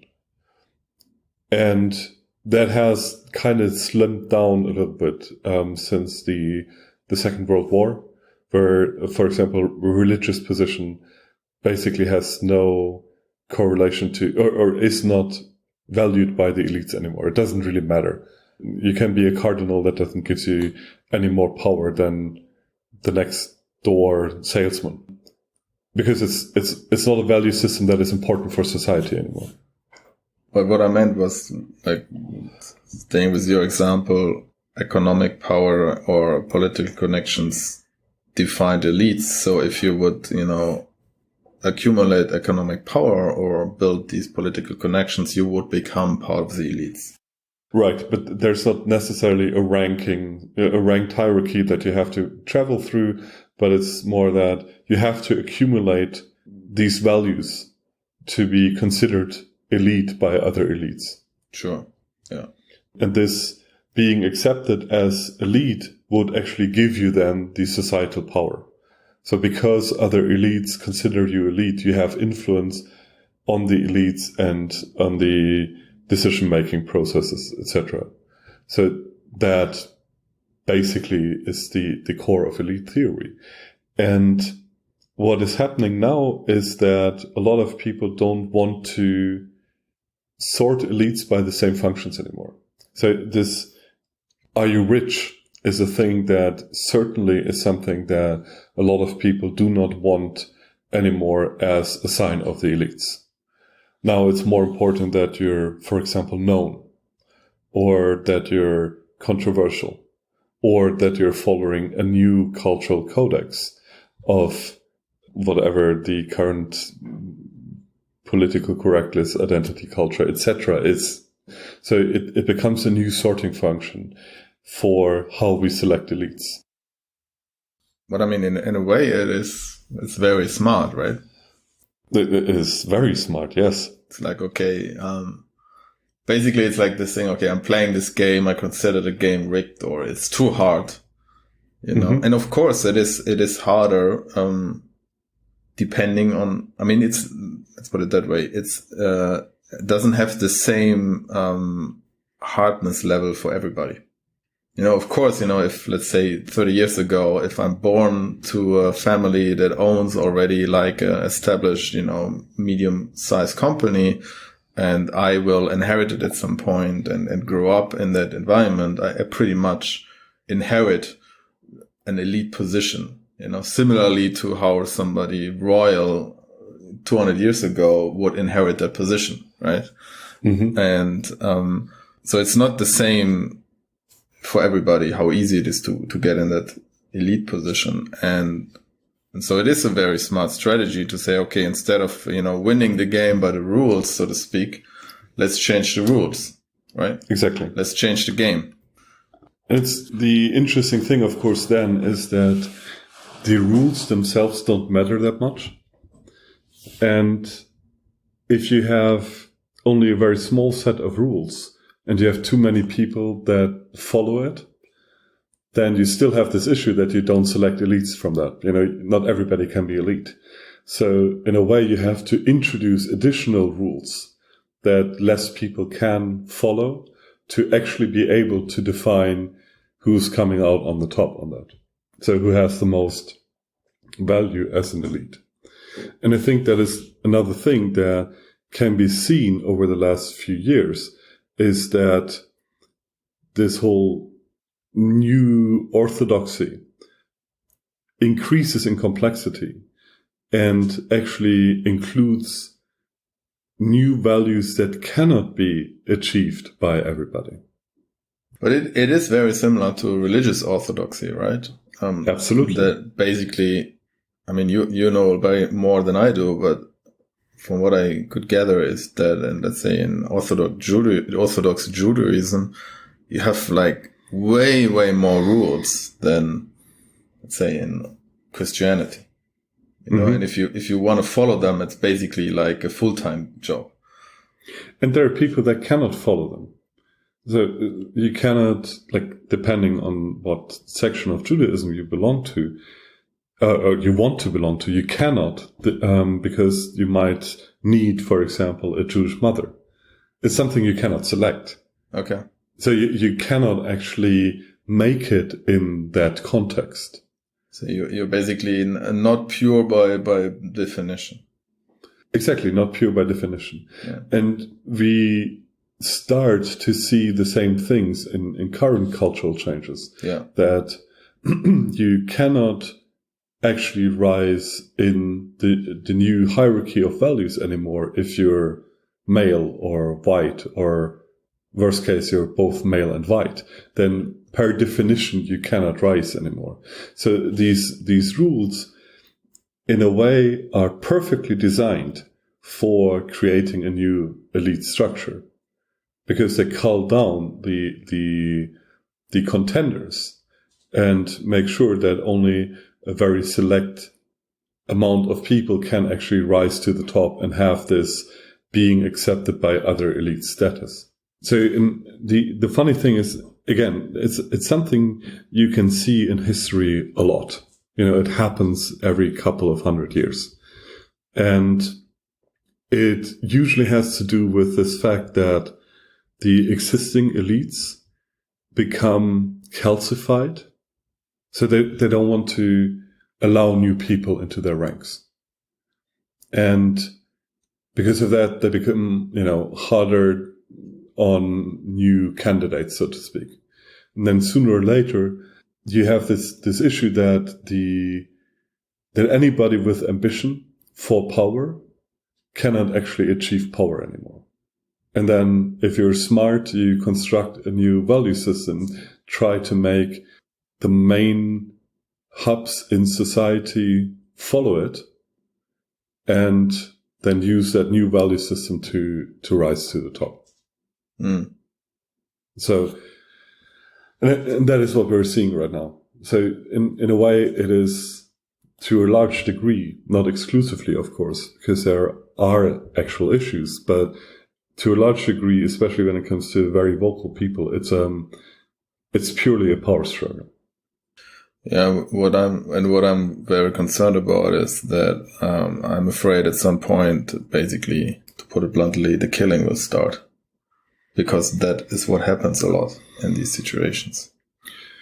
Speaker 2: And that has kind of slimmed down a little bit since the Second World War, where, for example, religious position basically has no correlation to, or is not valued by the elites anymore. It doesn't really matter. You can be a cardinal, that doesn't give you any more power than the next door salesman, because it's not a value system that is important for society anymore.
Speaker 1: But what I meant was, like, staying with your example, economic power or political connections defined elites. So if you would, accumulate economic power or build these political connections, you would become part of the elites.
Speaker 2: Right, but there's not necessarily a ranked hierarchy that you have to travel through, but it's more that you have to accumulate these values to be considered elite by other elites.
Speaker 1: Sure, yeah.
Speaker 2: And this being accepted as elite would actually give you then the societal power. So because other elites consider you elite, you have influence on the elites and on the decision-making processes, etc. So that basically is the core of elite theory. And what is happening now is that a lot of people don't want to sort elites by the same functions anymore. So this, are you rich, is a thing that certainly is something that a lot of people do not want anymore as a sign of the elites. Now it's more important that you're, for example, known, or that you're controversial, or that you're following a new cultural codex of whatever the current political correctness, identity culture, etc. is. So it becomes a new sorting function for how we select elites.
Speaker 1: But I mean, in a way, it's very smart, right?
Speaker 2: It is very smart, yes.
Speaker 1: It's like, okay, basically it's like this thing, okay, I'm playing this game, I consider the game rigged, or it's too hard,
Speaker 2: Mm-hmm.
Speaker 1: And of course it is harder, depending on, I mean, let's put it that way, it doesn't have the same, hardness level for everybody. Of course, if, let's say 30 years ago, if I'm born to a family that owns already like a established, medium-sized company, and I will inherit it at some point and grow up in that environment, I pretty much inherit an elite position, similarly to how somebody royal 200 years ago would inherit that position, right?
Speaker 2: Mm-hmm.
Speaker 1: And so it's not the same for everybody how easy it is to get in that elite position. And so it is a very smart strategy to say, okay, instead of, winning the game by the rules, so to speak, let's change the rules, right?
Speaker 2: Exactly.
Speaker 1: Let's change the game.
Speaker 2: It's the interesting thing, of course, then is that the rules themselves don't matter that much. And if you have only a very small set of rules and you have too many people that follow it, then you still have this issue that you don't select elites from that. Not everybody can be elite. So in a way, you have to introduce additional rules that less people can follow to actually be able to define who's coming out on the top on that. So who has the most value as an elite. And I think that is another thing that can be seen over the last few years, is that this whole new orthodoxy increases in complexity and actually includes new values that cannot be achieved by everybody.
Speaker 1: But it is very similar to religious orthodoxy, right?
Speaker 2: Absolutely.
Speaker 1: That basically, I mean, you know very more than I do, but from what I could gather is that, and let's say in Orthodox Judaism, you have like way more rules than, let's say, in Christianity. You know, and if you want to follow them, it's basically like a full-time job.
Speaker 2: And there are people that cannot follow them. So you cannot, like, depending on what section of Judaism you belong to, or you want to belong to, you cannot, because you might need, for example, a Jewish mother. It's something you cannot select.
Speaker 1: Okay.
Speaker 2: So you cannot actually make it in that context.
Speaker 1: So you're basically not pure by definition.
Speaker 2: Exactly, not pure by definition.
Speaker 1: Yeah.
Speaker 2: And we start to see the same things in current cultural changes.
Speaker 1: Yeah.
Speaker 2: That you cannot actually rise in the new hierarchy of values anymore if you're male or white, or worst case, you're both male and white. Then per definition, you cannot rise anymore. So these rules, in a way, are perfectly designed for creating a new elite structure, because they cull down the contenders and make sure that only a very select amount of people can actually rise to the top and have this being accepted by other elite status. So the funny thing is, again, it's something you can see in history a lot. You know, it happens every couple of 100 years. And it usually has to do with this fact that the existing elites become calcified. So they don't want to allow new people into their ranks. And because of that, they become, harder on new candidates, so to speak. And then sooner or later, you have this issue that anybody with ambition for power cannot actually achieve power anymore. And then if you're smart, you construct a new value system, try to make the main hubs in society follow it, and then use that new value system to rise to the top.
Speaker 1: Mm.
Speaker 2: So, and that is what we're seeing right now. So in a way, it is to a large degree, not exclusively, of course, because there are actual issues, but to a large degree, especially when it comes to very vocal people, it's purely a power struggle.
Speaker 1: Yeah, what I'm very concerned about is that I'm afraid at some point, basically, to put it bluntly, the killing will start, because that is what happens a lot in these situations.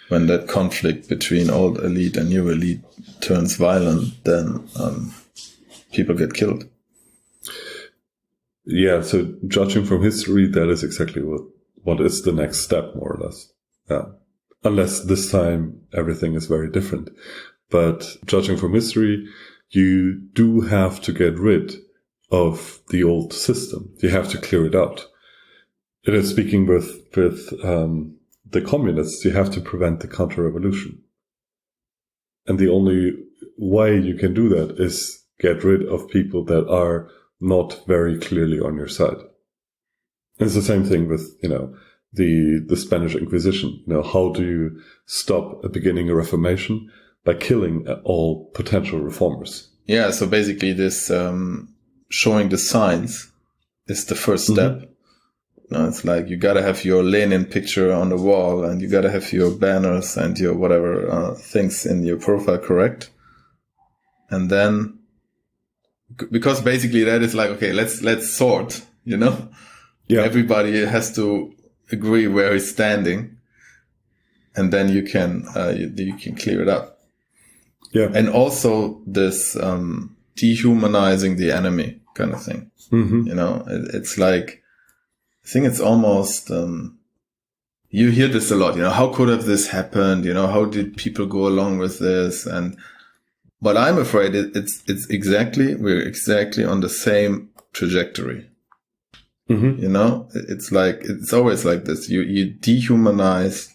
Speaker 1: When that conflict between old elite and new elite turns violent, then people get killed.
Speaker 2: Yeah, so judging from history, that is exactly what is the next step, more or less. Yeah. Unless this time everything is very different. But judging from history, you do have to get rid of the old system. You have to clear it out. It is speaking with the communists, you have to prevent the counter-revolution. And the only way you can do that is get rid of people that are not very clearly on your side. And it's the same thing with, the Spanish Inquisition. How do you stop a beginning of Reformation? By killing all potential reformers.
Speaker 1: Yeah, so basically this showing the signs is the first step. Mm-hmm. It's like you gotta have your Lenin picture on the wall, and you gotta have your banners and your whatever things in your profile correct. And then, because basically that is like, okay, let's sort, Yeah. Everybody has to agree where he's standing, and then you can clear it up.
Speaker 2: Yeah.
Speaker 1: And also this dehumanizing the enemy kind of thing.
Speaker 2: Mm-hmm.
Speaker 1: It's like, I think it's almost you hear this a lot, how could have this happened? How did people go along with this? But I'm afraid we're exactly on the same trajectory.
Speaker 2: Mm-hmm.
Speaker 1: It's always like this. You dehumanize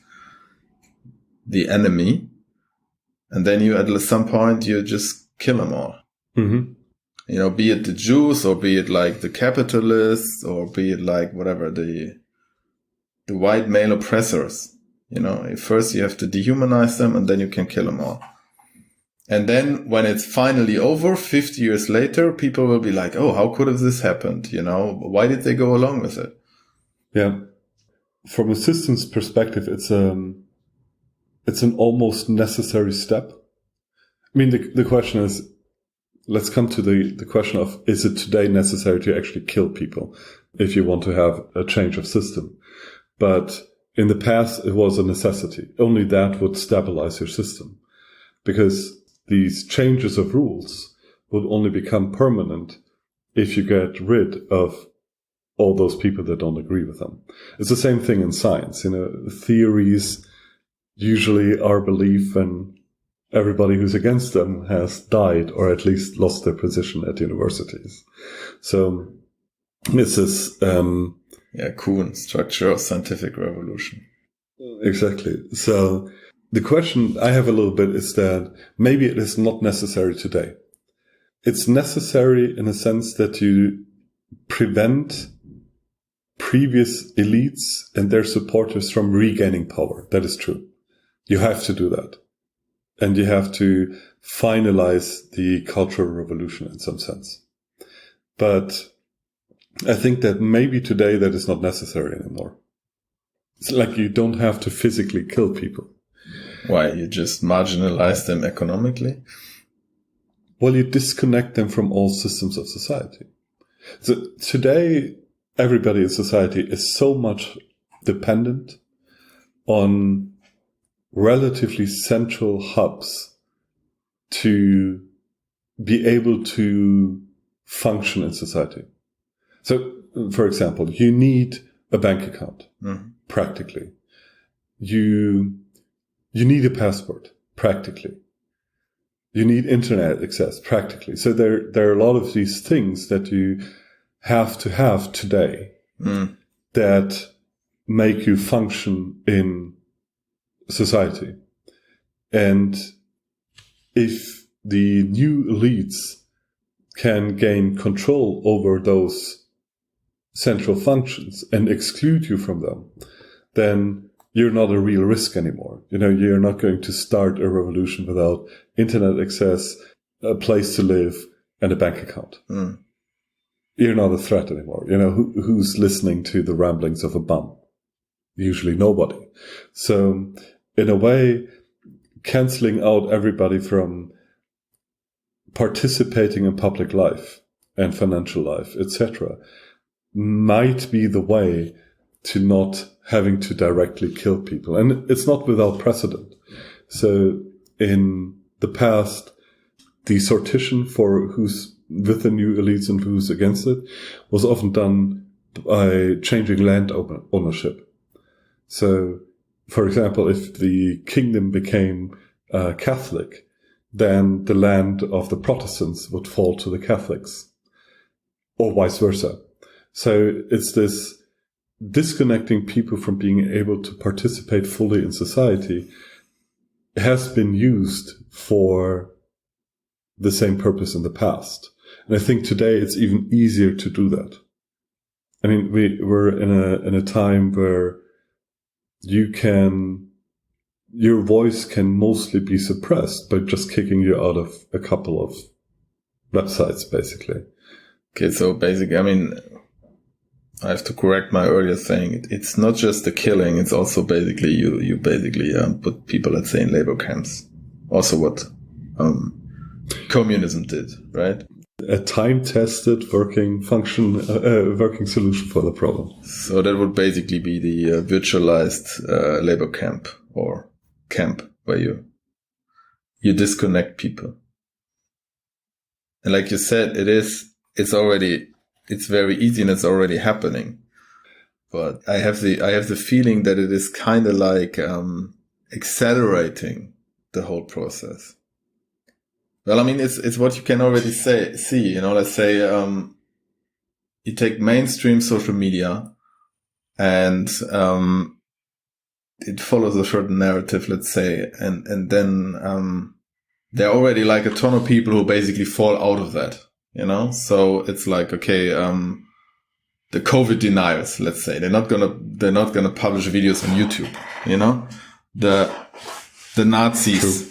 Speaker 1: the enemy, and then at some point you just kill them all.
Speaker 2: Mm-hmm.
Speaker 1: Be it the Jews, or be it like the capitalists, or be it like whatever, the white male oppressors. First you have to dehumanize them, and then you can kill them all. And then when it's finally over, 50 years later, people will be like, oh, how could have this happened? Why did they go along with it?
Speaker 2: Yeah. From a systems perspective, it's an almost necessary step. I mean, the question is, let's come to the question of, is it today necessary to actually kill people if you want to have a change of system? But in the past, it was a necessity. Only that would stabilize your system, because these changes of rules would only become permanent if you get rid of all those people that don't agree with them. It's the same thing in science. Theories usually are belief, and everybody who's against them has died or at least lost their position at universities. So this is...
Speaker 1: Kuhn, structure of scientific revolution.
Speaker 2: Exactly. So the question I have a little bit is that maybe it is not necessary today. It's necessary in a sense that you prevent previous elites and their supporters from regaining power. That is true. You have to do that. And you have to finalize the Cultural Revolution in some sense. But I think that maybe today that is not necessary anymore. It's like you don't have to physically kill people.
Speaker 1: Why? You just marginalize them economically?
Speaker 2: Well, you disconnect them from all systems of society. So today, everybody in society is so much dependent on relatively central hubs to be able to function in society. So, for example, you need a bank account, practically. You need a passport, practically. You need internet access, practically. So there are a lot of these things that you have to have today that make you function in society. And if the new elites can gain control over those central functions and exclude you from them, then you're not a real risk anymore. You're not going to start a revolution without internet access, a place to live, and a bank account. You're not a threat anymore. Who's listening to the ramblings of a bum? Usually nobody. So in a way, canceling out everybody from participating in public life and financial life, etc., might be the way to not having to directly kill people. And it's not without precedent. So in the past, the sortition for who's with the new elites and who's against it was often done by changing land ownership. So, for example, if the kingdom became Catholic, then the land of the Protestants would fall to the Catholics, or vice versa. So it's this disconnecting people from being able to participate fully in society has been used for the same purpose in the past. And I think today it's even easier to do that. I mean, we're in a time where your voice can mostly be suppressed by just kicking you out of a couple of websites, basically.
Speaker 1: Okay, so basically, I mean, I have to correct my earlier saying. It's not just the killing; it's also basically you basically put people, let's say, in labor camps. Also, what communism did, right?
Speaker 2: A time-tested working solution for the problem.
Speaker 1: So that would basically be the virtualized labor camp, or camp where you disconnect people. And like you said, it's very easy and it's already happening. but I have the feeling that it is kind of like accelerating the whole process. Well, I mean, it's what you can already see, let's say, you take mainstream social media and, it follows a certain narrative, let's say, and then, there are already like a ton of people who basically fall out of that, so it's like, okay, the COVID deniers, let's say, they're not gonna publish videos on YouTube, the Nazis. True.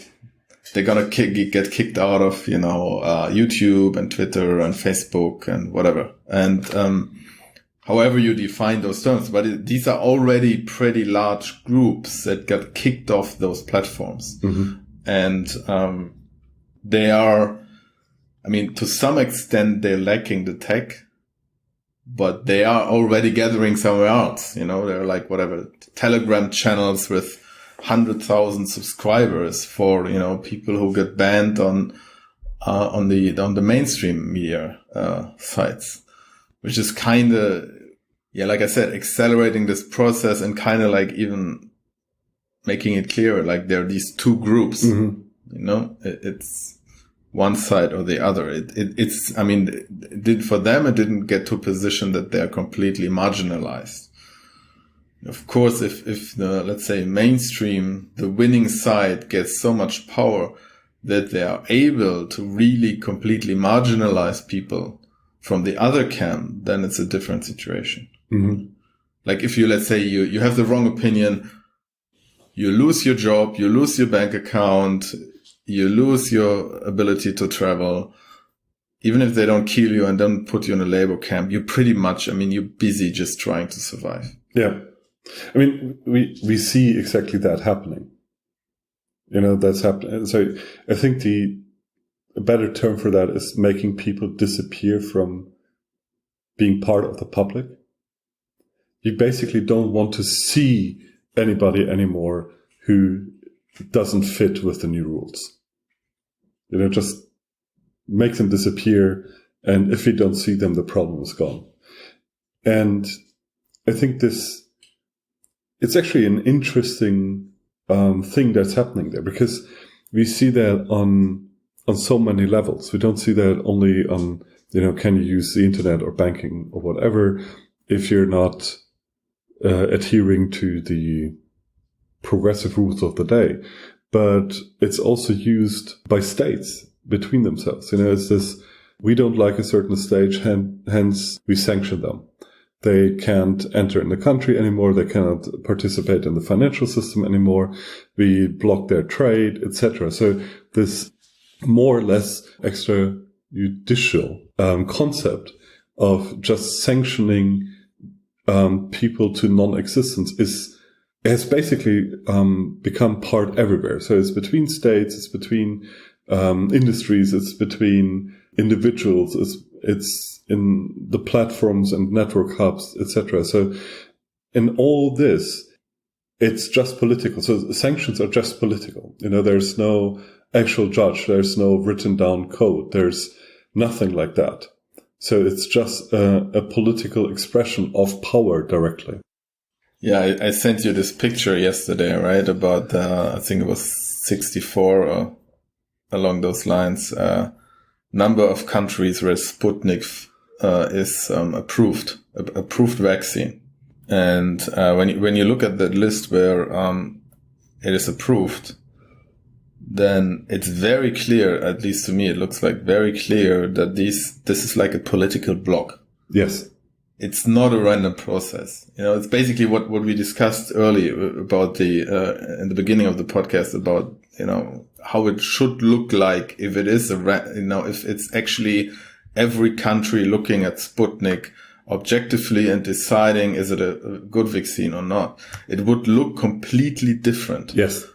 Speaker 1: They're gonna get kicked out of, YouTube and Twitter and Facebook and whatever. And, however you define those terms, but these are already pretty large groups that got kicked off those platforms. Mm-hmm. And, they are, I mean, to some extent, they're lacking the tech, but they are already gathering somewhere else. They're like whatever Telegram channels with 100,000 subscribers for, people who get banned on the mainstream media, sites, which is kind of, like I said, accelerating this process and kind of like even making it clearer, like there are these two groups, it's one side or the other. It's, I mean, for them, it didn't get to a position that they're completely marginalized. Of course, if the, let's say, mainstream, the winning side gets so much power that they are able to really completely marginalize people from the other camp, then it's a different situation. Mm-hmm. Like if you, let's say you have the wrong opinion, you lose your job, you lose your bank account, you lose your ability to travel. Even if they don't kill you and don't put you in a labor camp, you pretty much, I mean, you're busy just trying to survive.
Speaker 2: Yeah. I mean, we see exactly that happening. That's happening. So I think a better term for that is making people disappear from being part of the public. You basically don't want to see anybody anymore who doesn't fit with the new rules. Just make them disappear. And if we don't see them, the problem is gone. And I think it's actually an interesting thing that's happening there, because we see that on so many levels. We don't see that only on, can you use the internet or banking or whatever if you're not adhering to the progressive rules of the day. But it's also used by states between themselves. It's this, we don't like a certain stage, hence we sanction them. They can't enter in the country anymore. They cannot participate in the financial system anymore. We block their trade, etc. So this more or less extrajudicial concept of just sanctioning people to non-existence has basically become part everywhere. So it's between states, it's between industries, it's between individuals, it's in the platforms and network hubs, etc. So in all this, it's just political. So the sanctions are just political. There's no actual judge. There's no written down code. There's nothing like that. So it's just a political expression of power directly.
Speaker 1: Yeah, I sent you this picture yesterday, right? About, I think it was 64 or along those lines, number of countries where Sputnik is approved vaccine. And when you look at that list where it is approved, then it's very clear, at least to me, it looks like very clear that this is like a political bloc.
Speaker 2: Yes.
Speaker 1: It's not a random process. It's basically what we discussed earlier about in the beginning of the podcast about, how it should look like if it is if it's actually every country looking at Sputnik objectively and deciding is it a good vaccine or not. It would look completely different.
Speaker 2: Yes.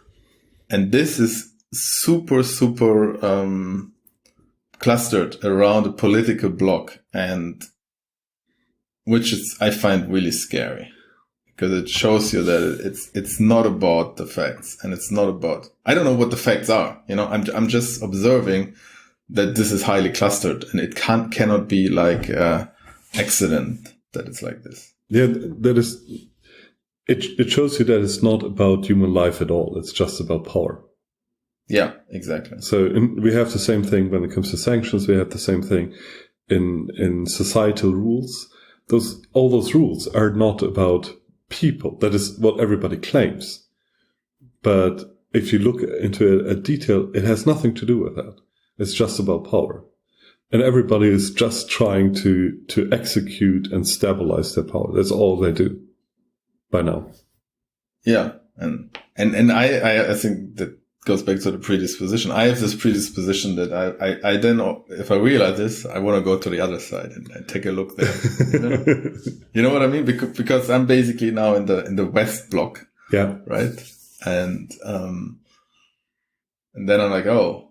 Speaker 1: And this is super, super, clustered around a political bloc, and which I find really scary, because it shows you that it's not about the facts, and it's not about, I don't know what the facts are. I'm just observing that this is highly clustered, and it cannot be like accident that it's like this.
Speaker 2: Yeah, that is. It shows you that it's not about human life at all. It's just about power.
Speaker 1: Yeah, exactly.
Speaker 2: So we have the same thing when it comes to sanctions. We have the same thing in societal rules. All those rules are not about people. That is what everybody claims. But if you look into a detail, it has nothing to do with that. It's just about power. And everybody is just trying to execute and stabilize their power. That's all they do by now.
Speaker 1: Yeah. And I think that goes back to the predisposition. I have this predisposition that I then, if I realize this, I want to go to the other side and take a look there. You know what I mean? Because I'm basically now in the West block.
Speaker 2: Yeah.
Speaker 1: Right. And then I'm like, oh,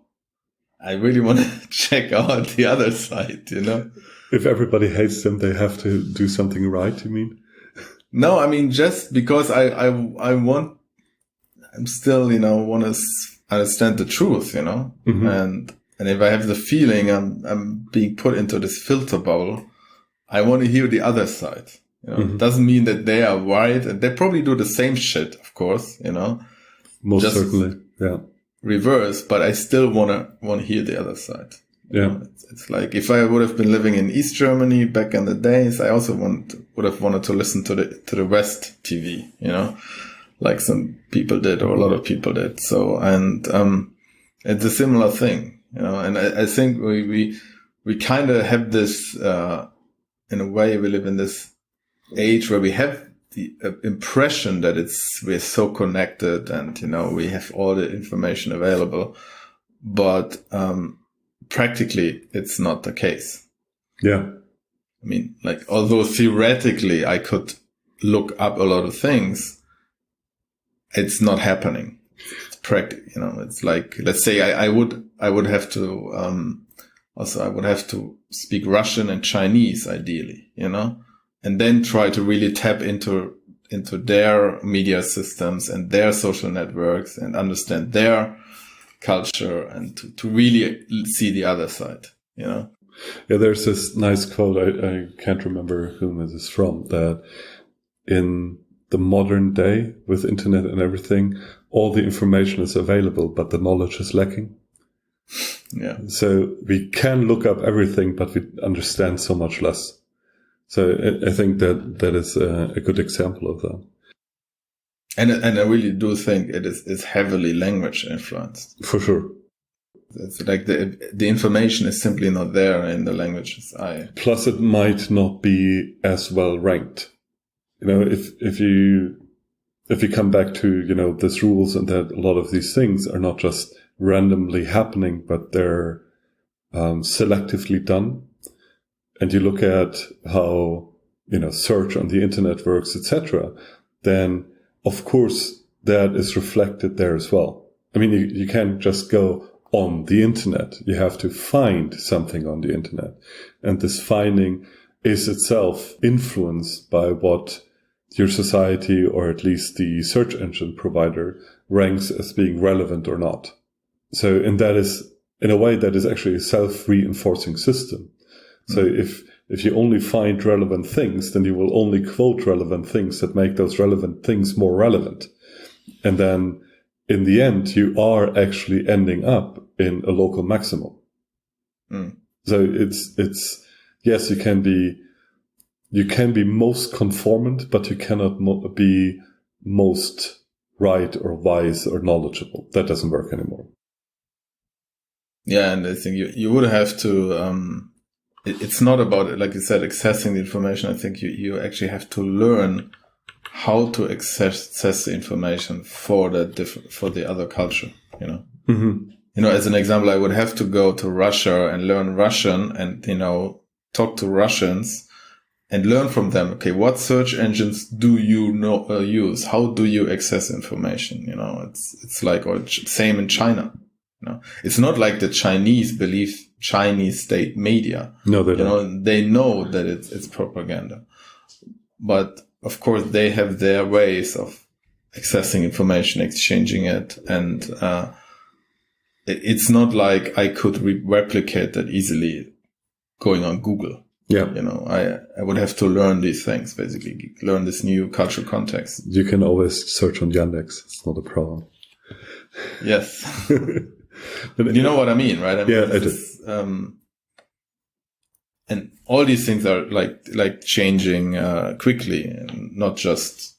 Speaker 1: I really want to check out the other side, you know?
Speaker 2: If everybody hates them, they have to do something right, you mean?
Speaker 1: No, I mean, just because I'm still, want to understand the truth,
Speaker 2: Mm-hmm.
Speaker 1: and if I have the feeling I'm being put into this filter bubble, I want to hear the other side.
Speaker 2: Mm-hmm.
Speaker 1: It doesn't mean that they are right, and they probably do the same shit, of course,
Speaker 2: Most
Speaker 1: just
Speaker 2: certainly, yeah.
Speaker 1: Reverse, but I still want to hear the other side.
Speaker 2: Yeah.
Speaker 1: It's like if I would have been living in East Germany back in the days, I also would have wanted to listen to the West TV, like some people did or a lot of people did. So, and it's a similar thing, and I think we kind of have this, in a way, we live in this age where we have the impression that we're so connected and, we have all the information available, but, practically it's not the case.
Speaker 2: Yeah.
Speaker 1: I mean, like, although theoretically I could look up a lot of things, it's not happening. It's practical, it's like, let's say I would have to, also I would have to speak Russian and Chinese ideally, and then try to really tap into their media systems and their social networks and understand their culture and to really see the other side, Yeah,
Speaker 2: there's this nice quote, I can't remember whom it is from, that in the modern day with internet and everything, all the information is available, but the knowledge is lacking.
Speaker 1: Yeah.
Speaker 2: So we can look up everything, but we understand so much less. So I think that is a good example of that.
Speaker 1: And I really do think it's heavily language influenced.
Speaker 2: For sure.
Speaker 1: It's like the information is simply not there in the languages.
Speaker 2: Plus it might not be as well ranked. If you come back to, these rules and that a lot of these things are not just randomly happening, but they're selectively done. And you look at how, search on the internet works, etc., then of course that is reflected there as well. I mean, you can't just go on the internet. You have to find something on the internet. And this finding is itself influenced by what your society, or at least the search engine provider, ranks as being relevant or not. So, and that is, in a way, that is actually a self-reinforcing system. So if you only find relevant things, then you will only quote relevant things that make those relevant things more relevant. And then in the end, you are actually ending up in a local maximum. So it's yes, you can be most conformant, but you cannot be most right or wise or knowledgeable. That doesn't work anymore.
Speaker 1: Yeah, and I think you would have to, it's not about, like you said, accessing the information. I think you actually have to learn how to access the information for the other culture,
Speaker 2: Mm-hmm.
Speaker 1: As an example, I would have to go to Russia and learn Russian and, talk to Russians and learn from them. Okay, what search engines do you use? How do you access information? It's like, or same in China. It's not like the Chinese believe Chinese state media.
Speaker 2: No, they don't.
Speaker 1: They know that it's propaganda, but of course they have their ways of accessing information, exchanging it, and it's not like I could replicate that easily going on Google.
Speaker 2: Yeah.
Speaker 1: You know, I would have to learn these things, basically, learn this new cultural context.
Speaker 2: You can always search on Yandex. It's not a problem.
Speaker 1: Yes. You know what I mean, right? I mean,
Speaker 2: yeah, I do.
Speaker 1: And all these things are like changing quickly, and not just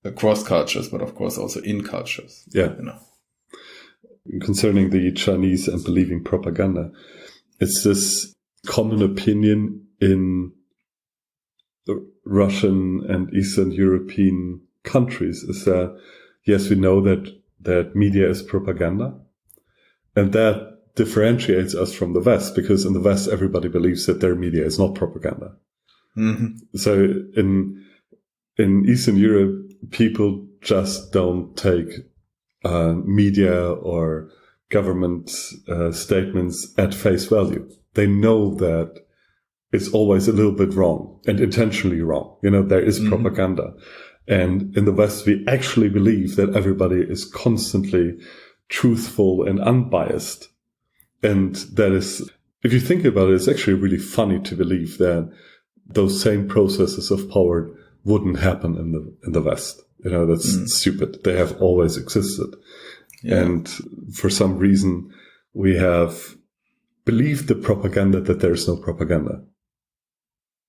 Speaker 1: across cultures, but of course also in cultures.
Speaker 2: Yeah.
Speaker 1: You know.
Speaker 2: Concerning the Chinese and believing propaganda, it's this common opinion in the Russian and Eastern European countries is that, yes, we know that media is propaganda, and that differentiates us from the West, because in the West everybody believes that their media is not propaganda.
Speaker 1: Mm-hmm.
Speaker 2: So in Eastern Europe, people just don't take media or government statements at face value. They know that it's always a little bit wrong and intentionally wrong. You know, there is propaganda. And in the West, we actually believe that everybody is constantly truthful and unbiased. And that is, if you think about it, it's actually really funny to believe that those same processes of power wouldn't happen in the West. You know, that's stupid. They have always existed. Yeah. And for some reason, we have believed the propaganda that there's no propaganda.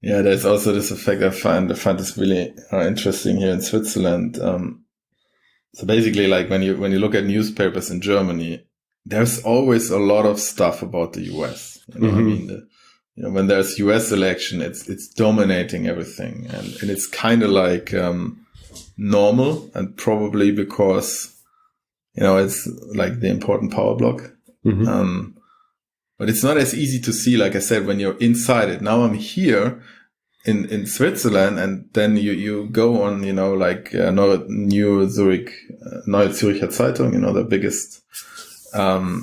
Speaker 1: Yeah, there's also this effect I find this really interesting here in Switzerland. So basically, like when you look at newspapers in Germany, there's always a lot of stuff about the US. You know, I mean, when there's US election, it's dominating everything, and it's kind of like normal, and probably because it's like the important power block. But it's not as easy to see, like I said, when you're inside it. Now I'm here in Switzerland, and then you go on, like Neue Zürcher Zeitung, the biggest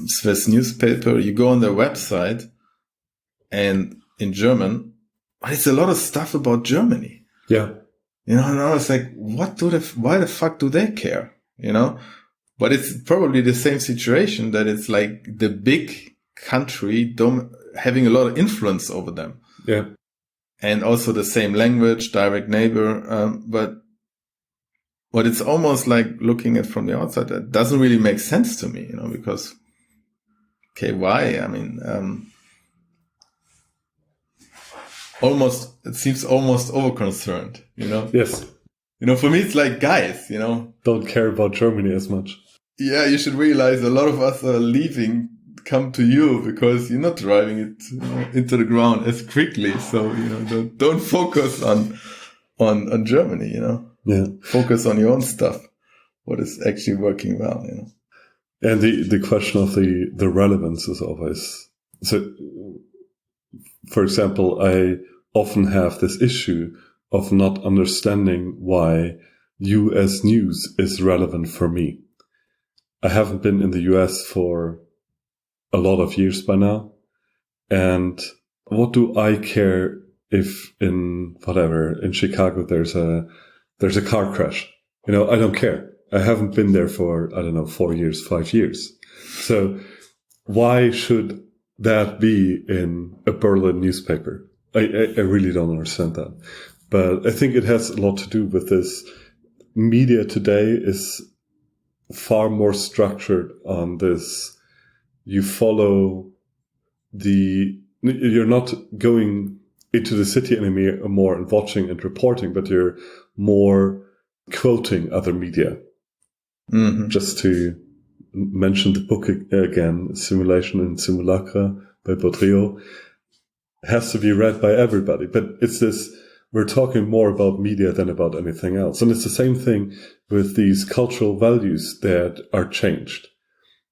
Speaker 1: Swiss newspaper. You go on their website, and in German, but it's a lot of stuff about Germany.
Speaker 2: Yeah.
Speaker 1: And I was like, why the fuck do they care? But it's probably the same situation, that it's like the big country having a lot of influence over them.
Speaker 2: Yeah.
Speaker 1: And also the same language, direct neighbor. But it's almost like looking at from the outside, that doesn't really make sense to me, because, okay, why? I mean, it seems almost over-concerned,
Speaker 2: Yes.
Speaker 1: For me, it's like, guys,
Speaker 2: don't care about Germany as much.
Speaker 1: Yeah, you should realize a lot of us are leaving, come to you, because you're not driving it into the ground as quickly. So, don't focus on Germany,
Speaker 2: Yeah.
Speaker 1: Focus on your own stuff. What is actually working well,
Speaker 2: And the question of the relevance is always, so, for example, I often have this issue of not understanding why US news is relevant for me. I haven't been in the US for a lot of years by now. And what do I care if in Chicago there's a car crash? I don't care. I haven't been there for, 4 years, 5 years. So why should that be in a Berlin newspaper? I really don't understand that. But I think it has a lot to do with this. Media today is far more structured on this. You follow you're not going into the city anymore and watching and reporting, but you're more quoting other media. Just to mention the book again, Simulation and Simulacra by Baudrillard, has to be read by everybody. But it's this, we're talking more about media than about anything else. And it's the same thing with these cultural values that are changed.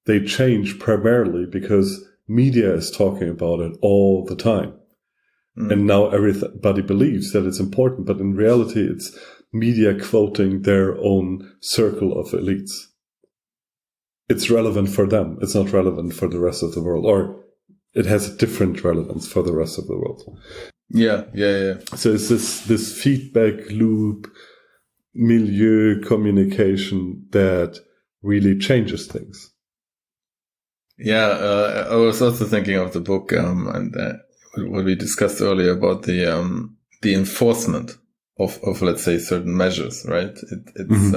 Speaker 2: They change primarily because media is talking about it all the time. And now everybody believes that it's important, but in reality, it's media quoting their own circle of elites. It's relevant for them. It's not relevant for the rest of the world, or it has a different relevance for the rest of the world.
Speaker 1: Yeah.
Speaker 2: So it's this feedback loop, milieu communication that really changes things.
Speaker 1: Yeah, I was also thinking of the book, and what we discussed earlier about the enforcement of let's say certain measures, right? It's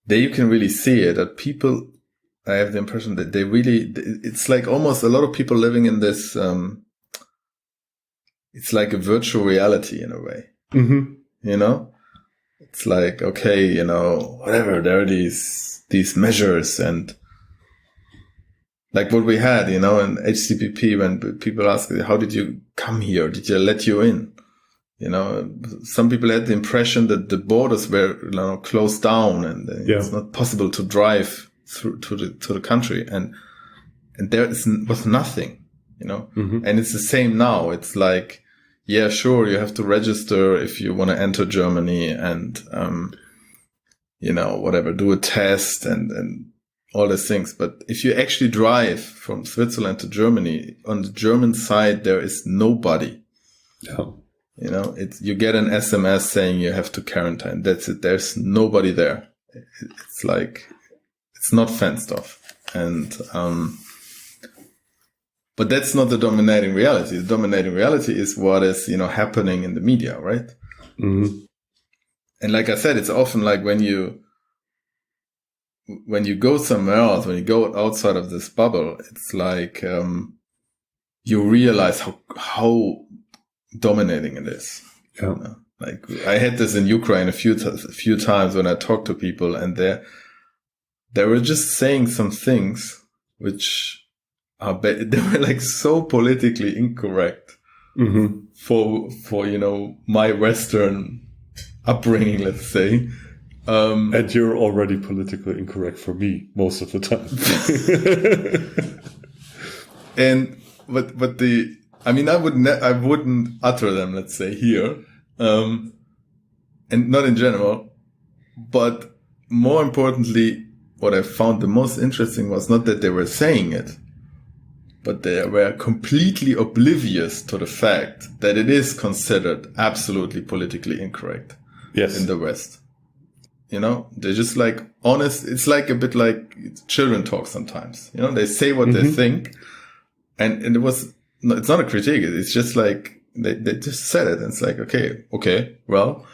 Speaker 1: there you can really see it, that people, I have the impression that they really, it's like almost a lot of people living in this, it's like a virtual reality in a way, you know? It's like, okay, you know, whatever, there are these measures, and like what we had, you know, in HCPP, when people ask, how did you come here? Did you let you in? You know, some people had the impression that the borders were, you know, closed down, and it's not possible to drive through to the country, and there was nothing, you know. And it's the same now. It's like, yeah, sure, you have to register if you want to enter Germany, and you know, whatever, do a test and all these things. But if you actually drive from Switzerland to Germany, on the German side there is nobody. You know, you get an SMS saying you have to quarantine. That's it. There's nobody there. It's like, it's not fenced off. And, but that's not the dominating reality. The dominating reality is what is, you know, happening in the media, right? And like I said, it's often like when you go somewhere else, when you go outside of this bubble, it's like, you realize how dominating it is. You know? Like, I had this in Ukraine a few times when I talked to people, and they were just saying some things which are they were like so politically incorrect for you know, my Western upbringing, let's say.
Speaker 2: And you're already politically incorrect for me most of the time.
Speaker 1: But I mean, I wouldn't utter them, let's say, here, and not in general. But more importantly, what I found the most interesting was not that they were saying it, but they were completely oblivious to the fact that it is considered absolutely politically incorrect in the West. You know, they're just like honest. It's like a bit like children talk sometimes. You know, they say what they think, and it was. No, it's not a critique. It's just like they just said it. And it's like, okay, well,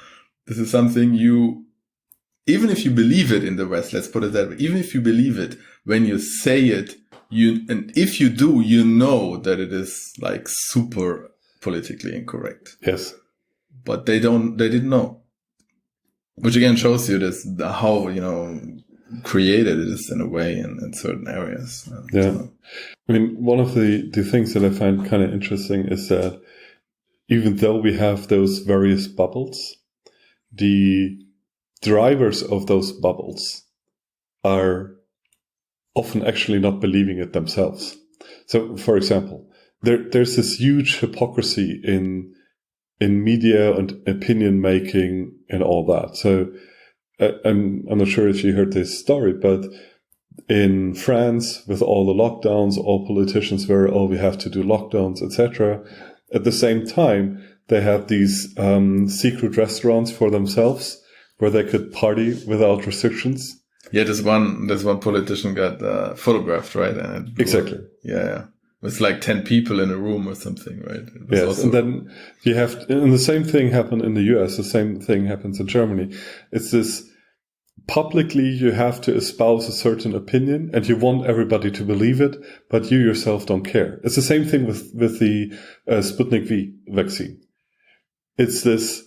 Speaker 1: this is something even if you believe it in the West, let's put it that way, even if you believe it, when you say it, and if you do, you know that it is like super politically incorrect.
Speaker 2: Yes.
Speaker 1: But they didn't know. Which again shows you how, you know, created it is in a way in certain areas.
Speaker 2: I mean, one of the things that I find kind of interesting is that even though we have those various bubbles, the drivers of those bubbles are often actually not believing it themselves. So, for example, there's this huge hypocrisy in media and opinion making and all that. So I'm not sure if you heard this story, but in France, with all the lockdowns, all politicians were, we have to do lockdowns, etc. At the same time, they had these secret restaurants for themselves where they could party without restrictions.
Speaker 1: Yeah, this one politician got photographed, right? And
Speaker 2: exactly.
Speaker 1: Yeah. It's like 10 people in a room or something, right?
Speaker 2: Yes, and then you have, and the same thing happened in the US, the same thing happens in Germany. It's this, publicly you have to espouse a certain opinion and you want everybody to believe it, but you yourself don't care. It's the same thing with the Sputnik V vaccine. It's this,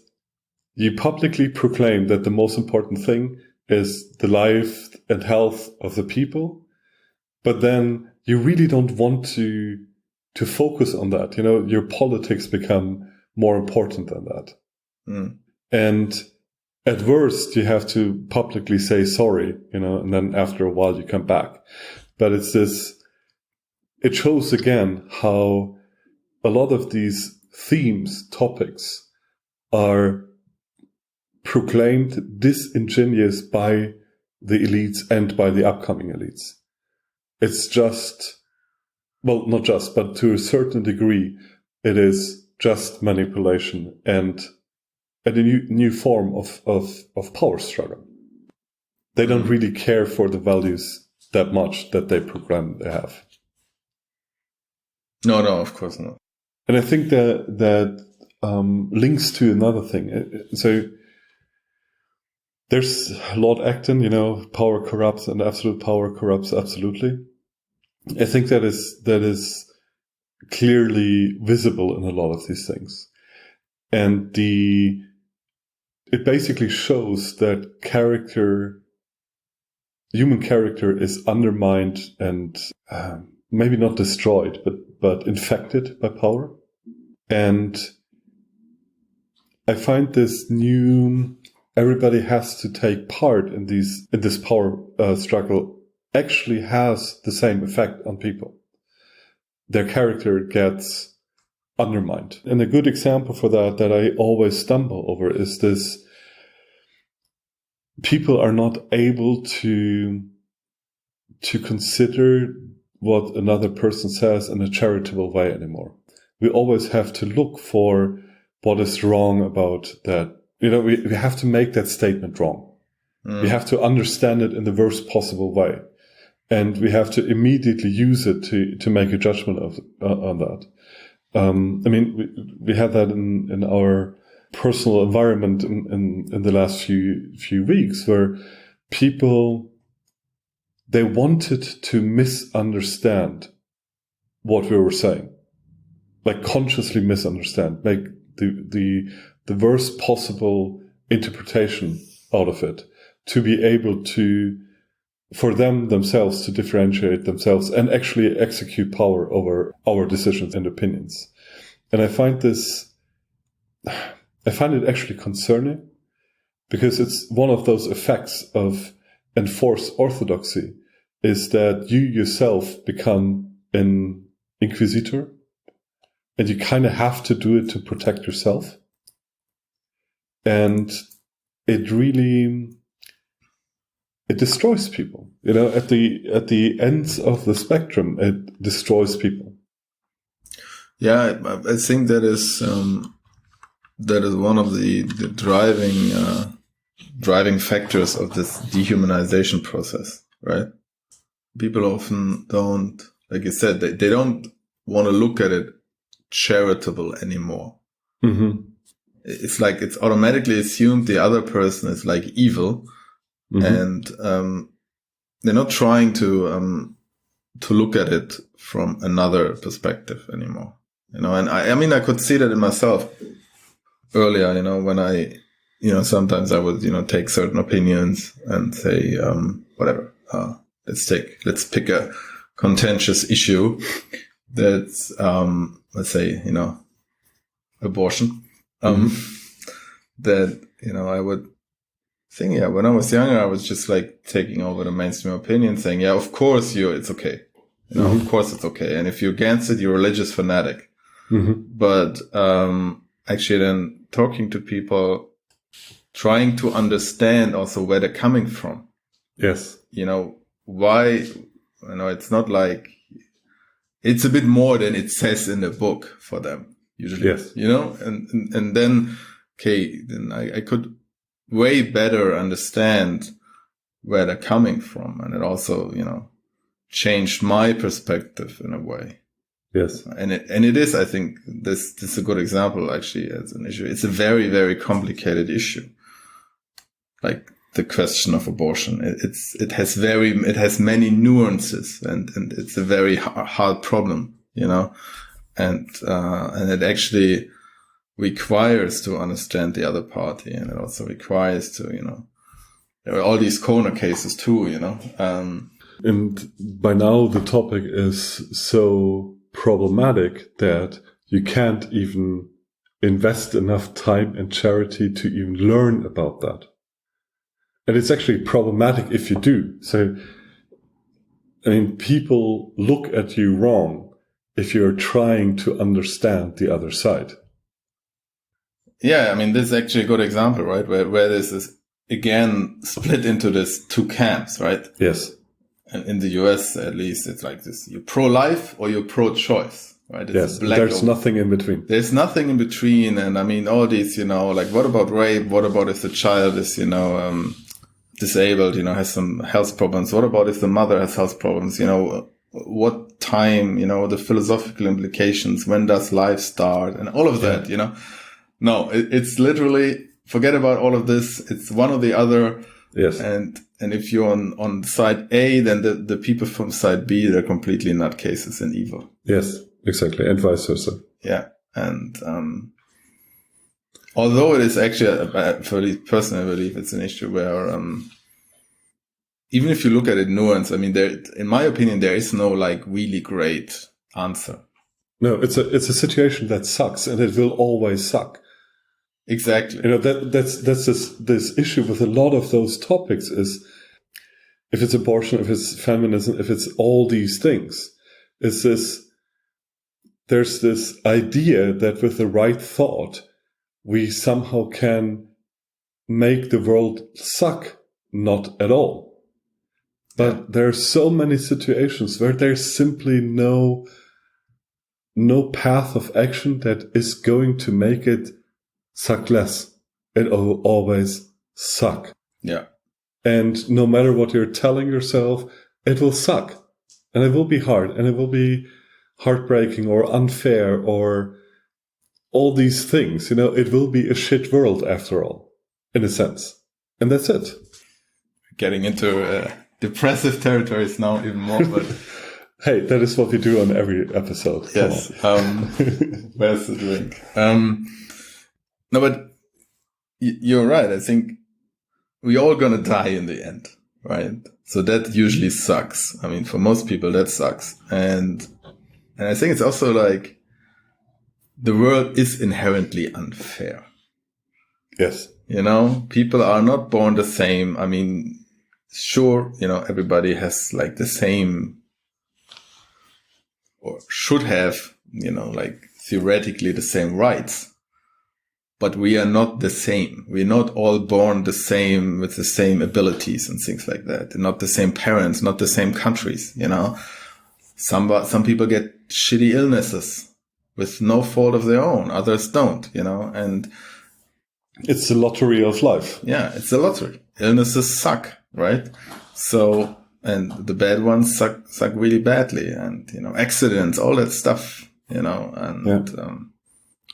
Speaker 2: you publicly proclaim that the most important thing is the life and health of the people, but then you really don't want to focus on that. You know, your politics become more important than that. And at worst, you have to publicly say sorry, you know, and then after a while you come back. But it's this, it shows again how a lot of these themes, topics are proclaimed disingenuous by the elites and by the upcoming elites. It's just, well, not just, but to a certain degree, it is just manipulation and a new form of power struggle. They don't really care for the values that much that they proclaim they have.
Speaker 1: No, of course not.
Speaker 2: And I think that links to another thing. So there's Lord Acton, power corrupts and absolute power corrupts absolutely. I think that is clearly visible in a lot of these things. And it basically shows that human character is undermined and maybe not destroyed, but infected by power. And I find this new, everybody has to take part in this power struggle actually has the same effect on people. Their character gets undermined. And a good example for that I always stumble over is this: people are not able to consider what another person says in a charitable way anymore. We always have to look for what is wrong about that. We have to make that statement wrong. We have to understand it in the worst possible way. And we have to immediately use it to make a judgment on that. We had that in our personal environment in the last few weeks, where people, they wanted to misunderstand what we were saying, like consciously misunderstand, make the worst possible interpretation out of it, to be able to, for themselves to differentiate themselves and actually execute power over our decisions and opinions. And I find it actually concerning, because it's one of those effects of enforced orthodoxy, is that you yourself become an inquisitor, and you kind of have to do it to protect yourself. And it destroys people. At the ends of the spectrum, it destroys people.
Speaker 1: Yeah, I think that is one of the driving factors of this dehumanization process, right? People often don't, like you said, they don't want to look at it charitable anymore.
Speaker 2: Mm-hmm.
Speaker 1: It's like it's automatically assumed the other person is like evil. Mm-hmm. And they're not trying to look at it from another perspective anymore. And I could see that in myself earlier, when I, sometimes I would, take certain opinions and say, whatever, let's pick a contentious issue that's, let's say, abortion, that, I would think, when I was younger, I was just like taking over the mainstream opinion, saying, yeah, of course it's okay. Of course it's okay. And if you're against it, you're a religious fanatic. Mm-hmm. But, actually then talking to people, trying to understand also where they're coming from.
Speaker 2: Yes.
Speaker 1: Why, it's not like, it's a bit more than it says in the book for them, usually.
Speaker 2: Yes.
Speaker 1: And then, then I could way better understand where they're coming from. And it also, changed my perspective in a way.
Speaker 2: Yes.
Speaker 1: And it is, I think this is a good example actually as an issue. It's a very, very complicated issue. Like the question of abortion. It has many nuances and it's a very hard problem, and it actually requires to understand the other party, and it also requires to, there are all these corner cases too,
Speaker 2: and by now the topic is so problematic that you can't even invest enough time and charity to even learn about that. And it's actually problematic if you do. So, people look at you wrong if you're trying to understand the other side.
Speaker 1: Yeah, this is actually a good example, right? Where this is, again, split into this two camps, right?
Speaker 2: Yes.
Speaker 1: And in the US, at least, it's like this. You're pro-life or you're pro-choice, right? It's
Speaker 2: there's nothing in between.
Speaker 1: There's nothing in between. And all these, like, what about rape? What about if the child is, disabled, has some health problems? What about if the mother has health problems? what time, the philosophical implications, when does life start, and all of that, No, it's literally, forget about all of this. It's one or the other.
Speaker 2: Yes.
Speaker 1: And if you're on side A, then the people from side B, they're completely nutcases and evil.
Speaker 2: Yes, exactly. And vice versa.
Speaker 1: Yeah. And, although it is actually, personally, I believe it's an issue where, even if you look at it nuanced, I mean, in my opinion, there is no like really great answer.
Speaker 2: No, it's a situation that sucks, and it will always suck.
Speaker 1: Exactly.
Speaker 2: That's this issue with a lot of those topics is, if it's abortion, if it's feminism, if it's all these things, there's this idea that with the right thought, we somehow can make the world suck. Not at all. But there are so many situations where there's simply no path of action that is going to make it suck less. It will always suck.
Speaker 1: Yeah.
Speaker 2: And no matter what you're telling yourself, it will suck. And it will be hard. And it will be heartbreaking or unfair or all these things. It will be a shit world after all, in a sense. And that's it.
Speaker 1: Getting into depressive territories now even more, but
Speaker 2: hey, that is what we do on every episode.
Speaker 1: Yes. Where's the drink? No, but you're right. I think we're all gonna die in the end, right? So that usually sucks. I mean, for most people, that sucks. And I think it's also like the world is inherently unfair.
Speaker 2: Yes.
Speaker 1: People are not born the same. I mean, sure, everybody has like the same, or should have, like theoretically the same rights. But we are not the same. We're not all born the same with the same abilities and things like that. Not the same parents, not the same countries, Some people get shitty illnesses with no fault of their own. Others don't, and
Speaker 2: it's the lottery of life.
Speaker 1: Yeah, it's a lottery. Illnesses suck, right? So, and the bad ones suck really badly, and accidents, all that stuff,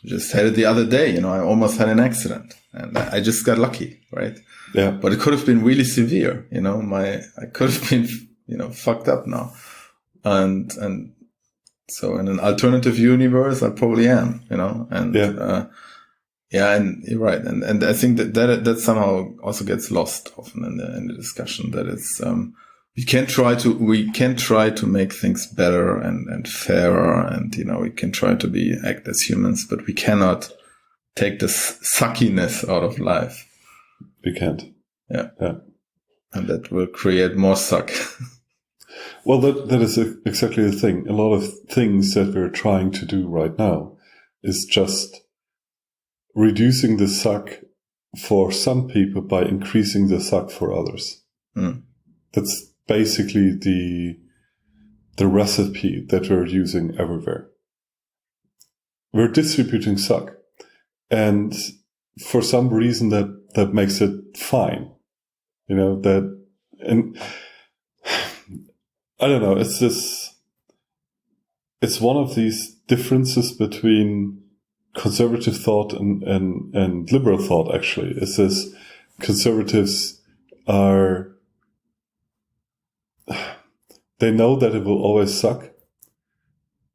Speaker 1: just had it the other day. I almost had an accident, and I just got lucky, right?
Speaker 2: Yeah.
Speaker 1: But it could have been really severe. I could have been, fucked up now, and so in an alternative universe, I probably am, and. Yeah, and you're right, and I think that somehow also gets lost often in the discussion, that it's we can try to make things better and fairer, and we can try to act as humans, but we cannot take the suckiness out of life.
Speaker 2: We can't.
Speaker 1: Yeah, and that will create more suck.
Speaker 2: Well, that is exactly the thing. A lot of things that we're trying to do right now is just reducing the suck for some people by increasing the suck for others. That's basically the recipe that we're using everywhere. We're distributing suck, and for some reason that makes it fine. And I don't know, it's one of these differences between conservative thought and liberal thought, actually. It says conservatives they know that it will always suck,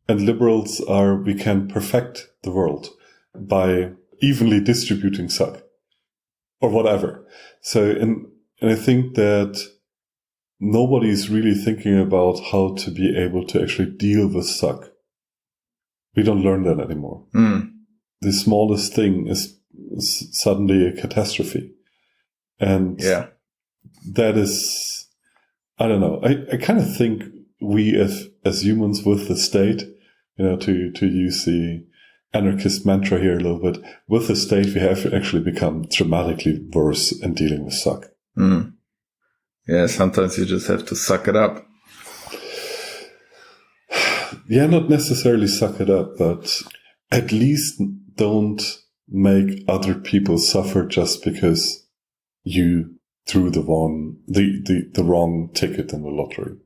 Speaker 2: and liberals we can perfect the world by evenly distributing suck or whatever. So, and I think that nobody's really thinking about how to be able to actually deal with suck. We don't learn that anymore. The smallest thing is suddenly a catastrophe. And that is, I don't know. I kind of think we as humans with the state, to use the anarchist mantra here a little bit, with the state we have actually become dramatically worse in dealing with suck.
Speaker 1: Yeah, sometimes you just have to suck it up.
Speaker 2: Yeah, not necessarily suck it up, but at least don't make other people suffer just because you threw the wrong ticket in the lottery.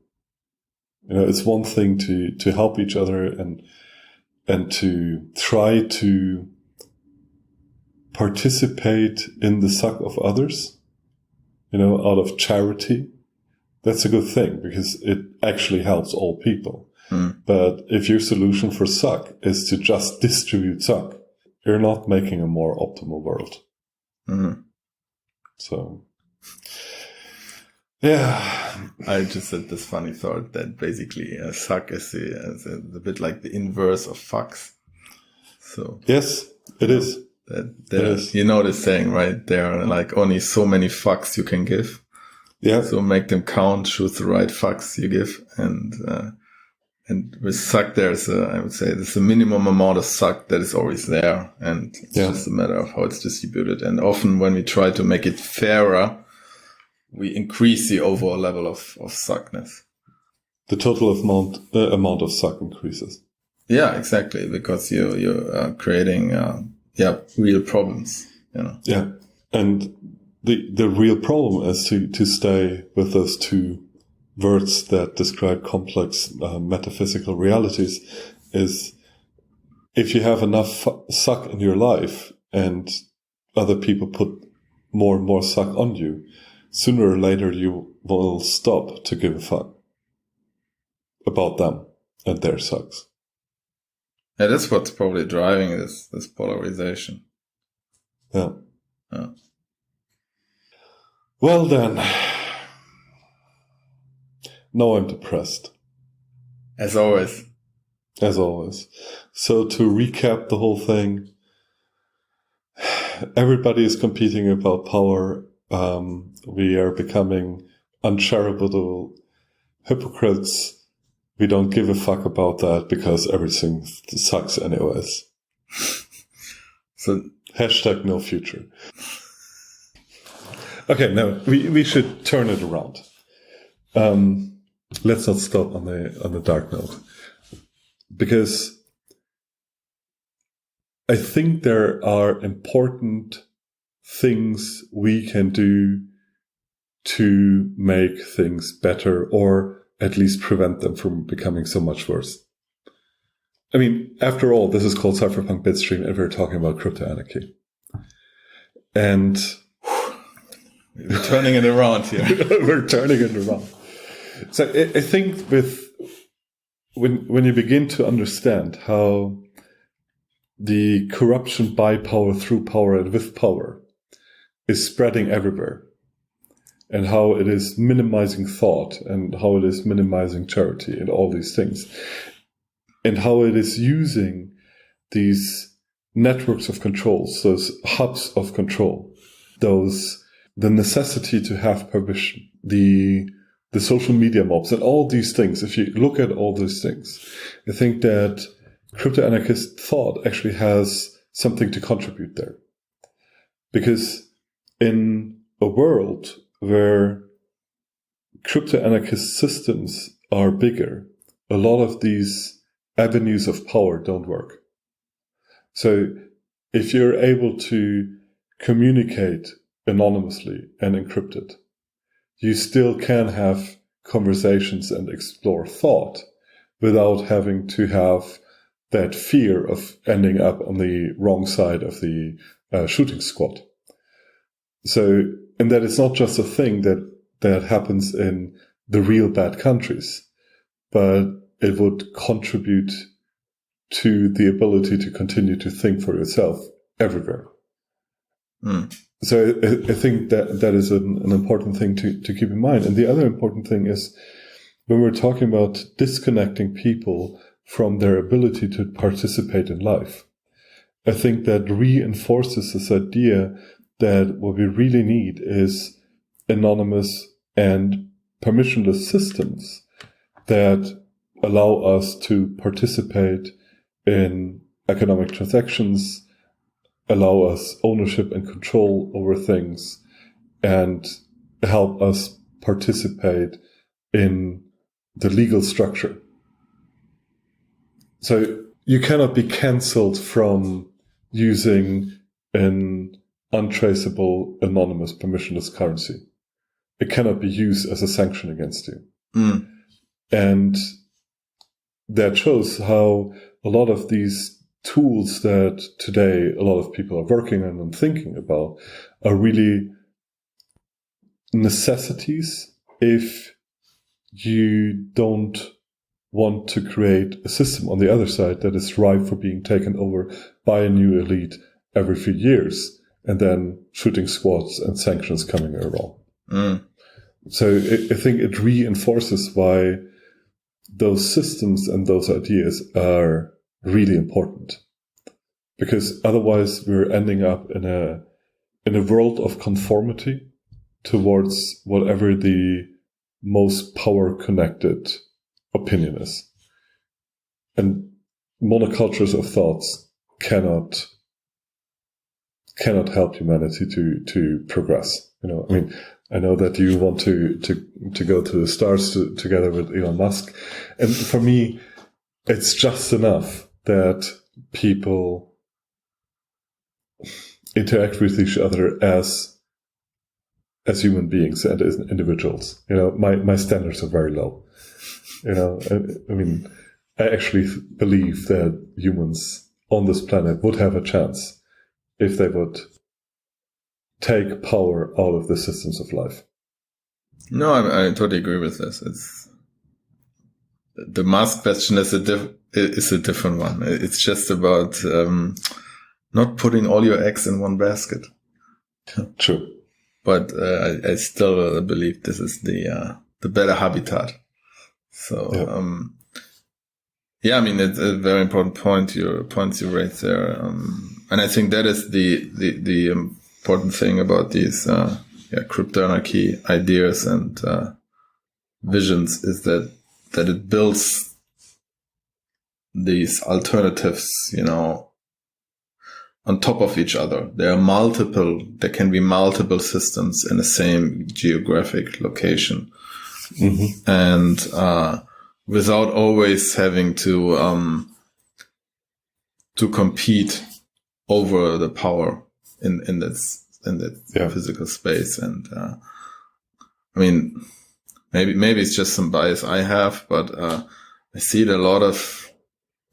Speaker 2: It's one thing to help each other and to try to participate in the suck of others, out of charity. That's a good thing because it actually helps all people. But if your solution for suck is to just distribute suck, you're not making a more optimal world. So, yeah.
Speaker 1: I just had this funny thought that basically suck is a bit like the inverse of fucks. So
Speaker 2: yes, it is.
Speaker 1: You know the saying, right? There are like only so many fucks you can give.
Speaker 2: Yeah.
Speaker 1: So make them count, choose the right fucks you give. And with suck, I would say there's a minimum amount of suck that is always there. And it's just a matter of how it's distributed. And often when we try to make it fairer, we increase the overall level of suckness.
Speaker 2: The total amount of suck increases.
Speaker 1: Yeah, exactly. Because you're creating, real problems,
Speaker 2: Yeah. And the real problem is to stay with those two words that describe complex metaphysical realities is if you have enough suck in your life and other people put more and more suck on you, sooner or later you will stop to give a fuck about them and their sucks.
Speaker 1: Yeah, that's what's probably driving this polarization.
Speaker 2: Yeah. Well then, now I'm depressed.
Speaker 1: As always.
Speaker 2: So to recap the whole thing, everybody is competing about power. We are becoming uncharitable hypocrites. We don't give a fuck about that because everything sucks anyways.
Speaker 1: So
Speaker 2: hashtag no future. Okay, no, we should turn it around. Let's not stop on the dark note, because I think there are important things we can do to make things better, or at least prevent them from becoming so much worse. I mean, after all, this is called Cypherpunk Bitstream, and we're talking about crypto-anarchy. And
Speaker 1: we're turning it around here.
Speaker 2: We're turning it around. So I think when you begin to understand how the corruption by power, through power, and with power is spreading everywhere, and how it is minimizing thought, and how it is minimizing charity, and all these things, and how it is using these networks of controls, those hubs of control, the necessity to have permission, the social media mobs, and all these things. If you look at all these things, I think that crypto-anarchist thought actually has something to contribute there. Because in a world where crypto-anarchist systems are bigger, a lot of these avenues of power don't work. So if you're able to communicate anonymously and encrypted, you still can have conversations and explore thought without having to have that fear of ending up on the wrong side of the shooting squad. So, and that it's not just a thing that happens in the real bad countries, but it would contribute to the ability to continue to think for yourself everywhere. So I think that is an important thing to keep in mind. And the other important thing is when we're talking about disconnecting people from their ability to participate in life, I think that reinforces this idea that what we really need is anonymous and permissionless systems that allow us to participate in economic transactions, allow us ownership and control over things, and help us participate in the legal structure. So you cannot be cancelled from using an untraceable, anonymous, permissionless currency. It cannot be used as a sanction against you. And that shows how a lot of these tools that today a lot of people are working on and thinking about are really necessities if you don't want to create a system on the other side that is ripe for being taken over by a new elite every few years, and then shooting squads and sanctions coming around. So I think it reinforces why those systems and those ideas are really important, because otherwise we're ending up in a world of conformity towards whatever the most power connected opinion is. And monocultures of thoughts cannot help humanity to progress. I mean, I know that you want to go to the stars together with Elon Musk, and for me, it's just enough that people interact with each other as human beings and as individuals. My standards are very low. I mean, I actually believe that humans on this planet would have a chance if they would take power out of the systems of life.
Speaker 1: No, I totally agree with this. It's the Musk question is a different one. It's just about not putting all your eggs in one basket.
Speaker 2: True.
Speaker 1: But I still believe this is the better habitat. So I mean, it's a very important points you raised there, and I think that is the important thing about these crypto-anarchy ideas and visions is that it builds these alternatives, on top of each other. There can be multiple systems in the same geographic location. Mm-hmm. And without always having to compete over the power in that physical space. And I mean, maybe it's just some bias I have, but I see it a lot of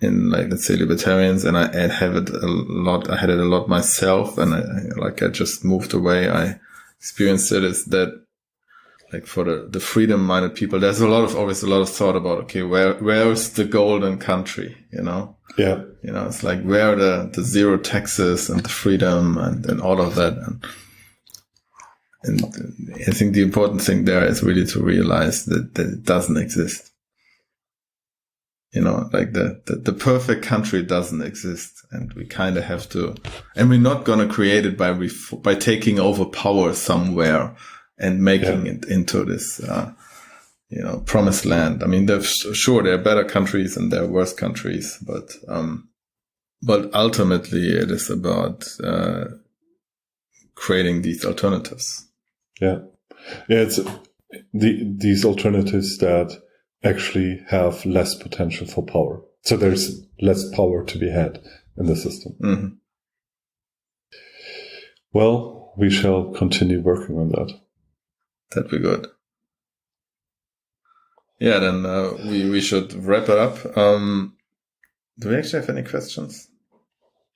Speaker 1: in, like, let's say, libertarians, and I had it a lot myself, and I just moved away. I experienced it is that, like, for the freedom-minded people, there's always a lot of thought about, okay, where is the golden country,
Speaker 2: Yeah.
Speaker 1: It's like, where are the zero taxes and the freedom and all of that. And I think the important thing there is really to realize that it doesn't exist. Like the perfect country doesn't exist, and we kind of have to, and we're not going to create it by taking over power somewhere and making it into this, promised land. I mean, there are better countries and there are worse countries, but ultimately it is about creating these alternatives.
Speaker 2: Yeah. It's these alternatives that actually have less potential for power. So there's less power to be had in the system.
Speaker 1: Mm-hmm.
Speaker 2: Well, we shall continue working on that.
Speaker 1: That'd be good. Yeah, then we should wrap it up. Do we actually have any questions?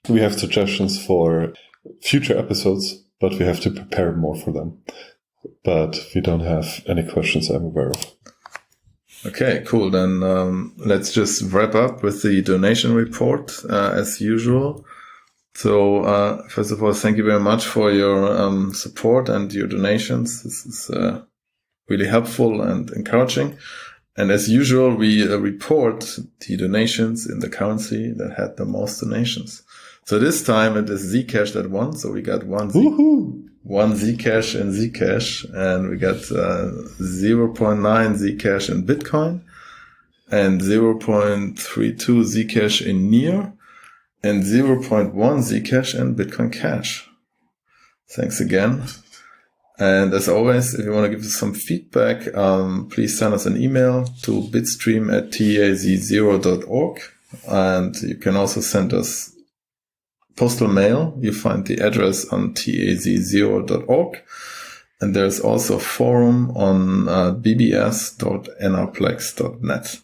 Speaker 2: We have suggestions for future episodes, but we have to prepare more for them. But we don't have any questions I'm aware of.
Speaker 1: Okay, cool. Then let's just wrap up with the donation report as usual. So first of all, thank you very much for your support and your donations. This is really helpful and encouraging. And as usual, we report the donations in the currency that had the most donations. So this time it is Zcash that won. So we got one Zcash in Zcash, and we got 0.9 Zcash in Bitcoin, and 0.32 Zcash in Near, and 0.1 Zcash in Bitcoin Cash. Thanks again. And as always, if you want to give us some feedback, please send us an email to bitstream@taz0.org. And you can also send us postal mail. You find the address on taz0.org. And there's also a forum on bbs.nrplex.net.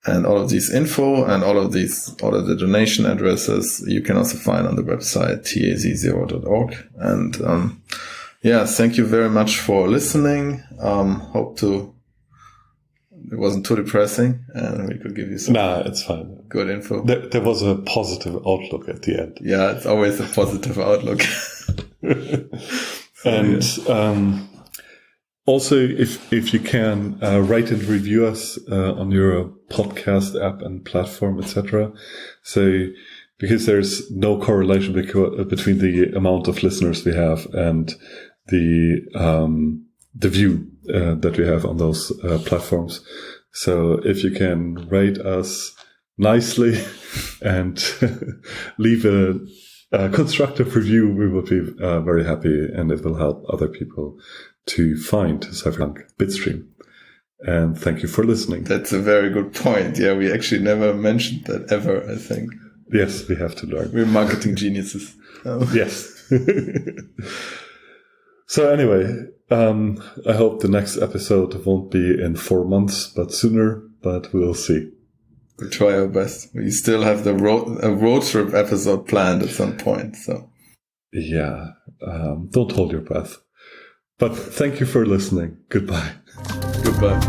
Speaker 1: And all of these info and all of the donation addresses you can also find on the website taz0.org. And thank you very much for listening. It wasn't too depressing, and we could give you some
Speaker 2: it's fine.
Speaker 1: Good info.
Speaker 2: There was a positive outlook at the end.
Speaker 1: Yeah, it's always a positive outlook.
Speaker 2: And also, if you can rate and review us on your podcast app and platform, etc. So, because there's no correlation between the amount of listeners we have and the view that we have on those platforms. So, if you can rate us nicely and leave a constructive review, we will be very happy, and it will help other people to find Cypherpunk Bitstream. And thank you for listening.
Speaker 1: That's a very good point. Yeah, we actually never mentioned that ever, I think.
Speaker 2: Yes, we have to learn.
Speaker 1: We're marketing geniuses.
Speaker 2: Yes. So anyway, I hope the next episode won't be in 4 months, but sooner, but we'll see.
Speaker 1: We'll try our best. We still have a road trip episode planned at some point. So,
Speaker 2: yeah, don't hold your breath. But thank you for listening. Goodbye.
Speaker 1: Goodbye.